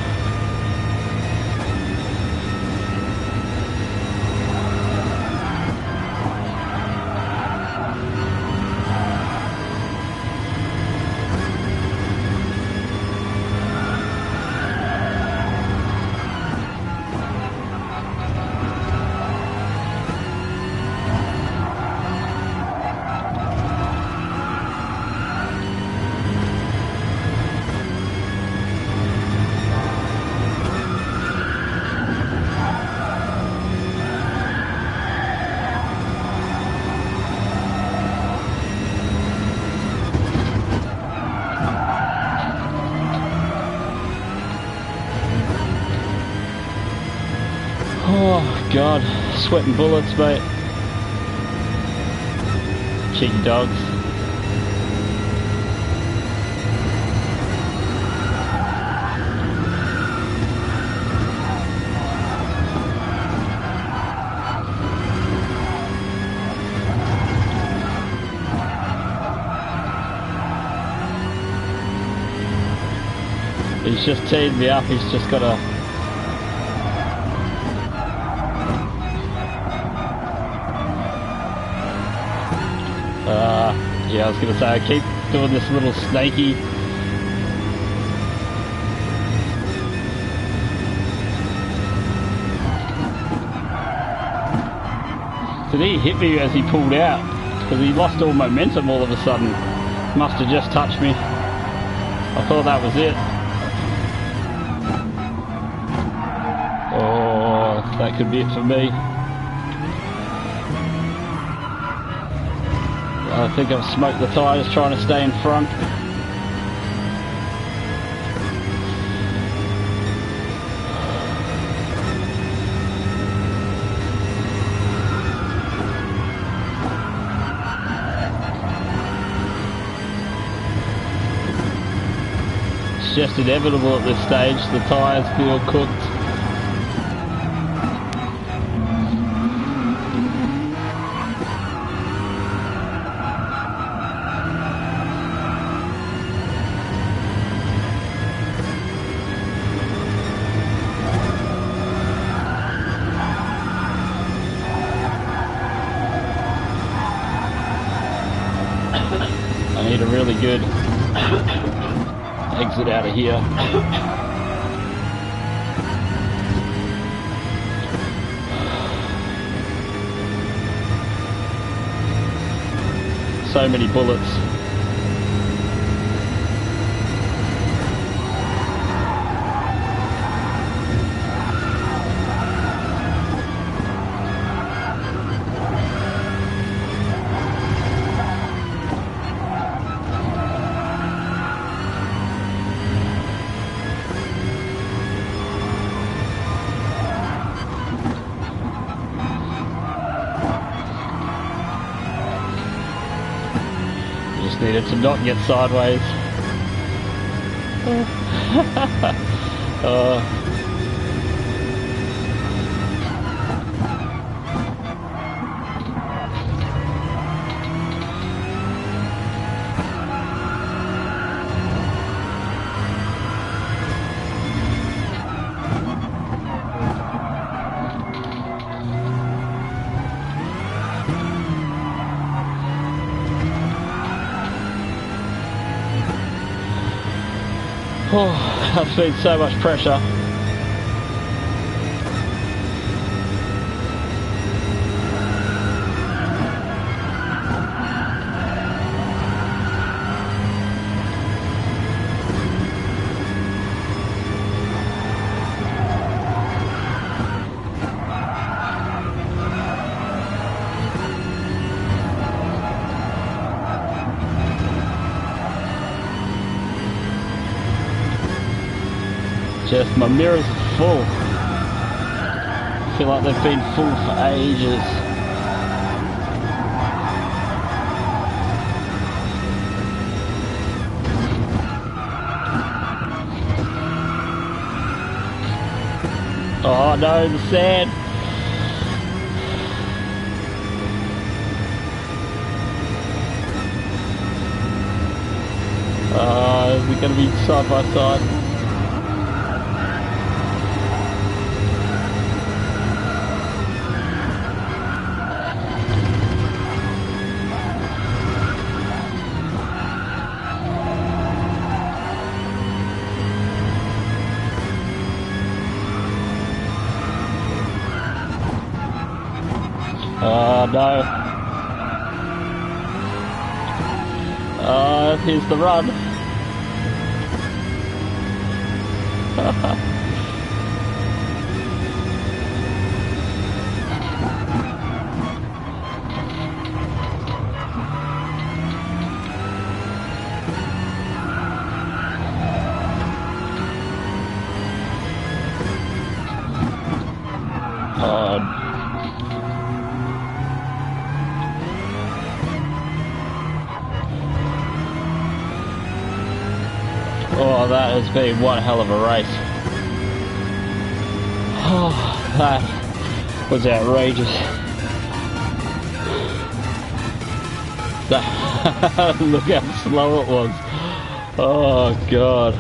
[SPEAKER 1] Oh God, sweating bullets, mate. Cheeky dogs. He's just teed me up, he's just got a... yeah, I was going to say, I keep doing this little snaky. Did he hit me as he pulled out? Because he lost all momentum all of a sudden. Must have just touched me. I thought that was it. Oh, that could be it for me. I think I've smoked the tyres trying to stay in front. It's just inevitable at this stage, the tyres feel cooked. I need a really good exit out of here. So many bullets. Just needed to not get sideways. Oh, I've been so much pressure. Just my mirrors are full. I feel like they've been full for ages. Oh no, the sand. Is it going to be side by side? Oh no. Here's the run. Oh, that has been one hell of a race. Oh, that was outrageous. Look how slow it was. Oh god.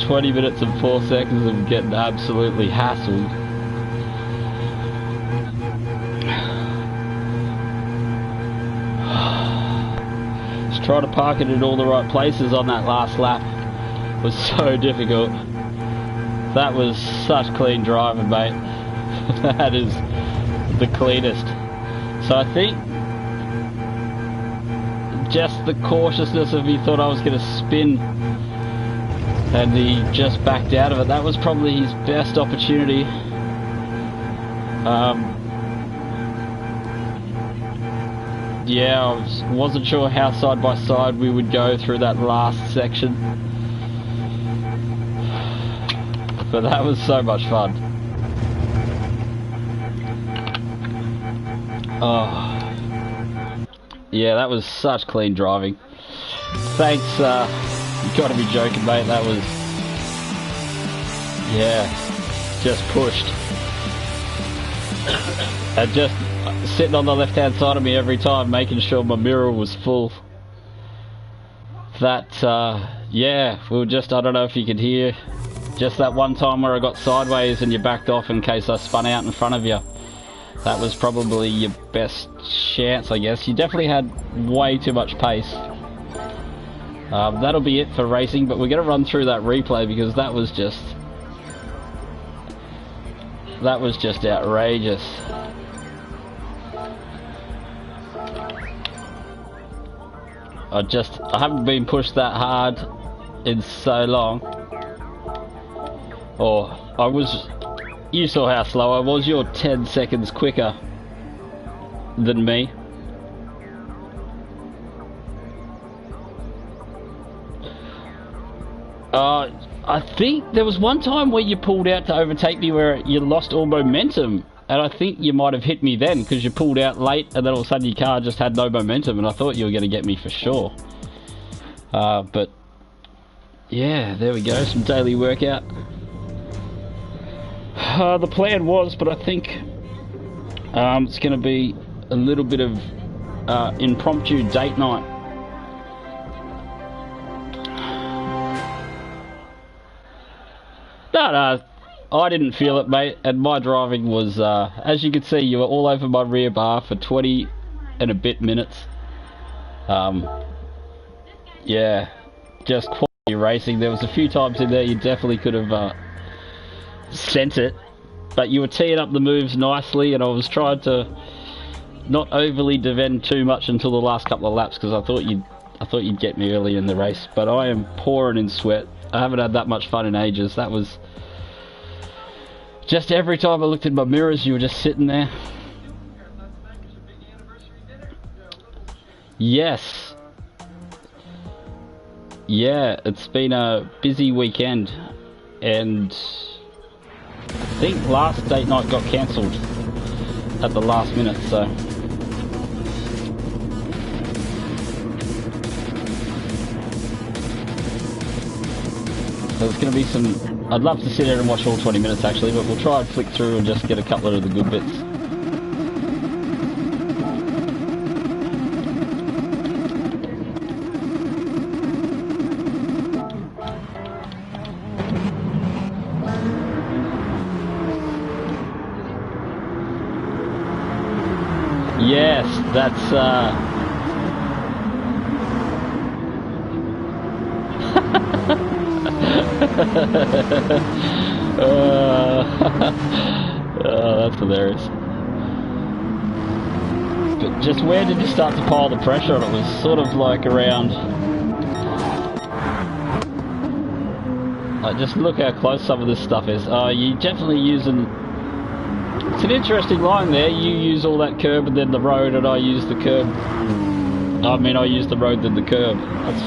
[SPEAKER 1] 20 minutes and 4 seconds of getting absolutely hassled. Trying to park it in all the right places on that last lap was so difficult. That was such clean driving, mate. That is the cleanest. So I think just the cautiousness of he thought I was going to spin and he just backed out of it. That was probably his best opportunity. Yeah, I wasn't sure how side by side we would go through that last section. But that was so much fun. Oh. Yeah, that was such clean driving. Thanks, you gotta be joking, mate. That was... yeah, just pushed. And just sitting on the left hand side of me every time, making sure my mirror was full. That yeah, we were just, I don't know if you could hear, just that one time where I got sideways and you backed off in case I spun out in front of you. That was probably your best chance, I guess. You definitely had way too much pace. That'll be it for racing, but we're going to run through that replay because that was just outrageous. I haven't been pushed that hard in so long. You saw how slow I was. You're 10 seconds quicker than me. I think there was one time where you pulled out to overtake me where you lost all momentum, and I think you might have hit me then because you pulled out late and then all of a sudden your car just had no momentum and I thought you were going to get me for sure. But yeah, there we go, some daily workout. The plan was, but I think it's going to be a little bit of impromptu date night. No, I didn't feel it, mate, and my driving was, as you can see, you were all over my rear bar for 20 and a bit minutes. Yeah, just quality racing. There was a few times in there you definitely could have sent it, but you were teeing up the moves nicely, and I was trying to not overly defend too much until the last couple of laps because I thought you'd get me early in the race. But I am pouring in sweat. I haven't had that much fun in ages. That was just every time I looked in my mirrors, you were just sitting there. Yes. Yeah, it's been a busy weekend, and I think last date night got cancelled at the last minute, so there's going to be some... I'd love to sit here and watch all 20 minutes actually, but we'll try and flick through and just get a couple of the good bits. Yes, that's that's hilarious. But just where did you start to pile the pressure on? It was sort of like around... Like, just look how close some of this stuff is. You're definitely using... It's an interesting line there. You use all that curb and then the road, and I use the curb. I mean, I use the road then the curb. That's...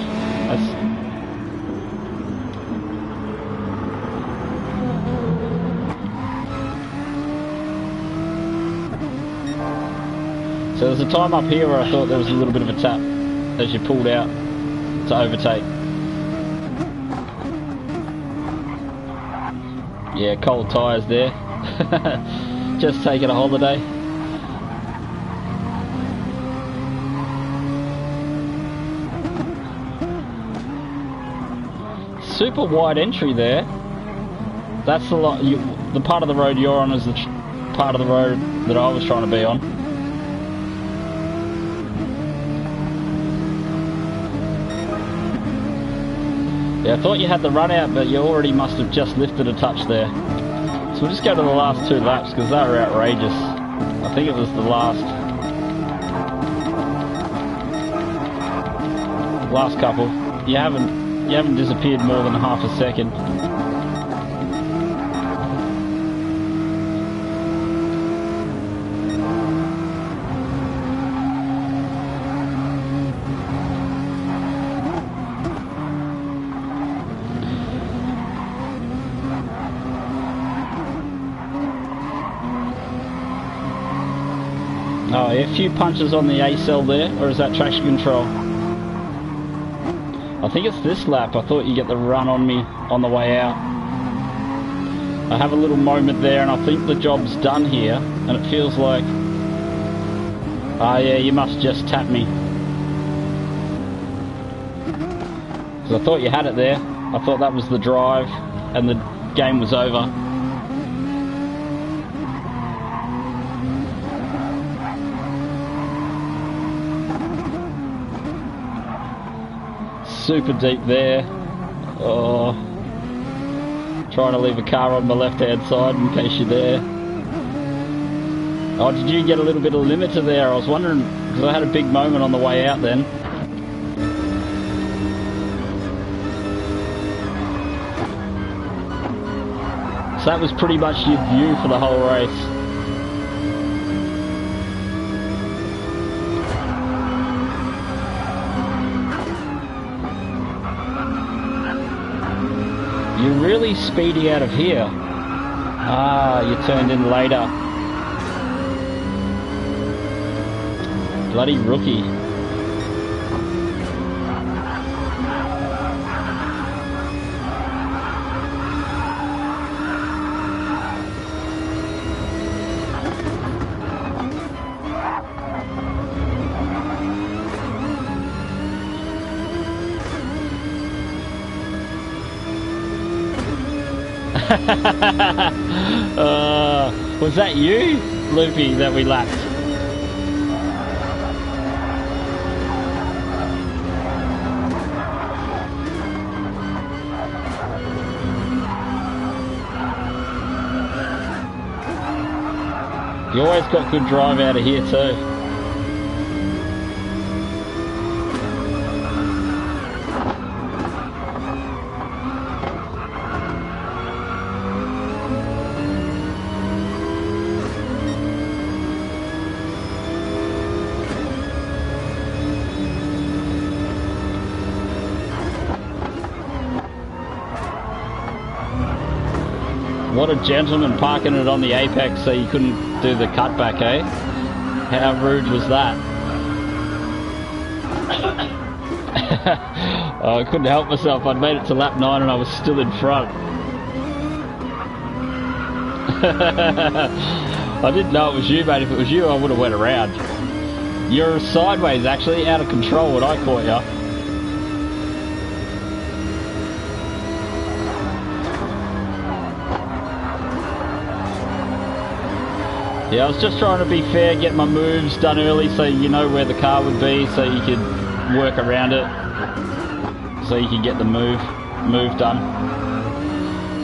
[SPEAKER 1] So there's a time up here where I thought there was a little bit of a tap as you pulled out to overtake. Yeah, cold tyres there. Just taking a holiday. Super wide entry there. That's the part of the road you're on is the part of the road that I was trying to be on. Yeah, I thought you had the run out, but you already must have just lifted a touch there. So we'll just go to the last two laps because they were outrageous. I think it was the last couple. You haven't disappeared more than half a second. Oh, a few punches on the ACL there, or is that traction control? I think it's this lap. I thought you get the run on me on the way out. I have a little moment there, and I think the job's done here, and it feels like... Ah, yeah, you must just tap me. Because I thought you had it there. I thought that was the drive, and the game was over. Super deep there. Oh, trying to leave a car on my left hand side in case you're there. Oh, did you get a little bit of limiter there? I was wondering, because I had a big moment on the way out then. So that was pretty much your view for the whole race. You're really speedy out of here. Ah, you turned in later. Bloody rookie. Was that you, Loopy, that we lapped? You always got good drive out of here too. What a gentleman, parking it on the apex so you couldn't do the cutback, eh? How rude was that? Oh, I couldn't help myself. I'd made it to lap 9 and I was still in front. I didn't know it was you, mate. If it was you, I would have went around. You're sideways, actually, out of control when I caught you. Yeah, I was just trying to be fair, get my moves done early so you know where the car would be, so you could work around it, so you could get the move done.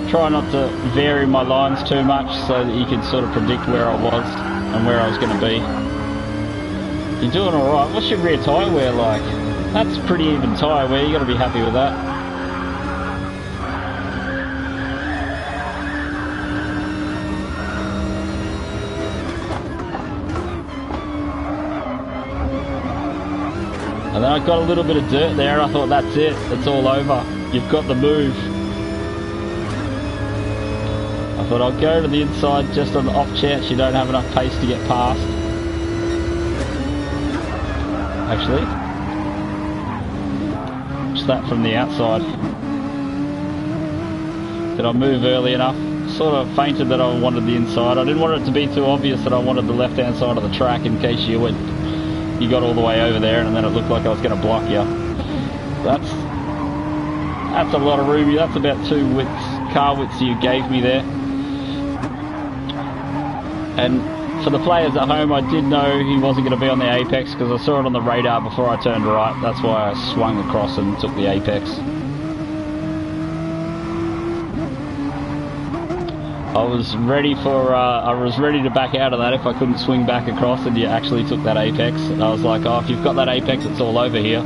[SPEAKER 1] Try not to vary my lines too much so that you could sort of predict where I was and where I was going to be. You're doing alright. What's your rear tyre wear like? That's pretty even tyre wear, you got to be happy with that. And then I got a little bit of dirt there. I thought, that's it, it's all over. You've got the move. I thought I'll go to the inside just on the off chance you don't have enough pace to get past. Actually, just that from the outside. Did I move early enough? Sort of fainted that I wanted the inside. I didn't want it to be too obvious that I wanted the left hand side of the track in case you got all the way over there and then it looked like I was going to block you. That's a lot of room. That's about 2 car widths you gave me there. And for the players at home, I did know he wasn't going to be on the apex because I saw it on the radar before I turned right. That's why I swung across and took the apex. I was ready to back out of that if I couldn't swing back across and you actually took that apex. And I was like, oh, if you've got that apex, it's all over here.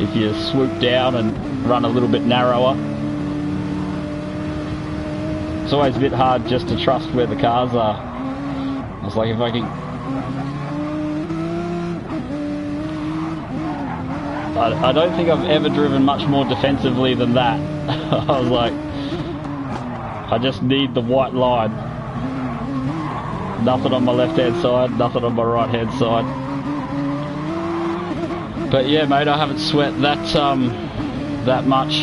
[SPEAKER 1] If you swoop down and run a little bit narrower. It's always a bit hard just to trust where the cars are. I was like, if I can... I don't think I've ever driven much more defensively than that. I was like, I just need the white line. Nothing on my left hand side, nothing on my right hand side. But yeah, mate, I haven't sweat that much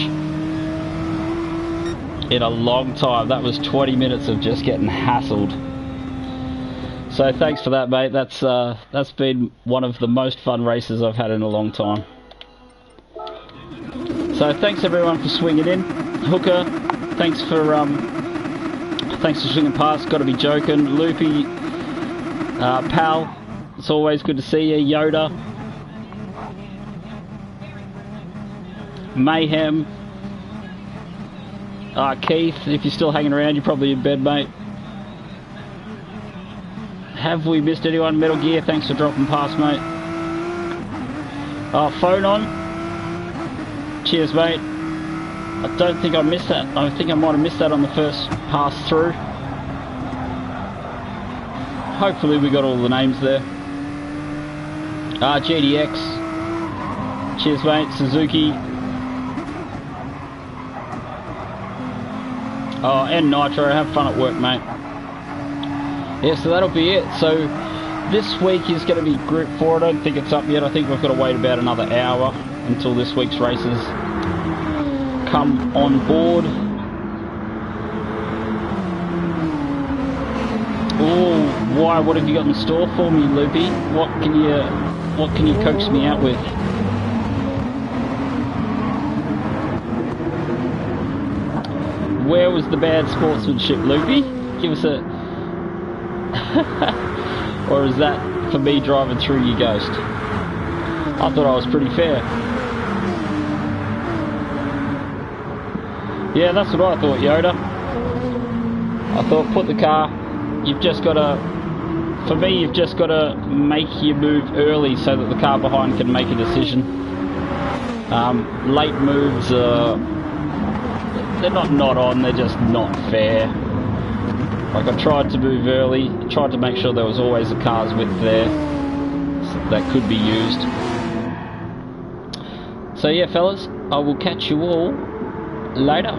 [SPEAKER 1] in a long time. That was 20 minutes of just getting hassled. So thanks for that, mate. That's been one of the most fun races I've had in a long time. So thanks everyone for swinging in. Hooker, thanks for swinging past. Got to be joking. Loopy, Pal, it's always good to see you. Yoda, Mayhem, Keith, if you're still hanging around, you're probably in bed, mate. Have we missed anyone? Metal Gear, thanks for dropping past, mate. Phone on. Cheers, mate. I don't think I missed that. I think I might have missed that on the first pass through. Hopefully we got all the names there. GDX. Cheers, mate. Suzuki. And Nitro. Have fun at work, mate. Yeah, so that'll be it. So this week is going to be Group 4. I don't think it's up yet. I think we've got to wait about another hour until this week's races come on board. Oh, why? What have you got in store for me, Loopy? What can you coax me out with? where was the bad sportsmanship, Loopy? Give us a... Or is that for me driving through your Ghost? I thought I was pretty fair. Yeah, that's what I thought, Yoda. I thought, put the car... You've just got to... For me, you've just got to make your move early so that the car behind can make a decision. Late moves are... They're not on, they're just not fair. Like, I tried to move early, tried to make sure there was always a car's width there that could be used. So yeah, fellas, I will catch you all later.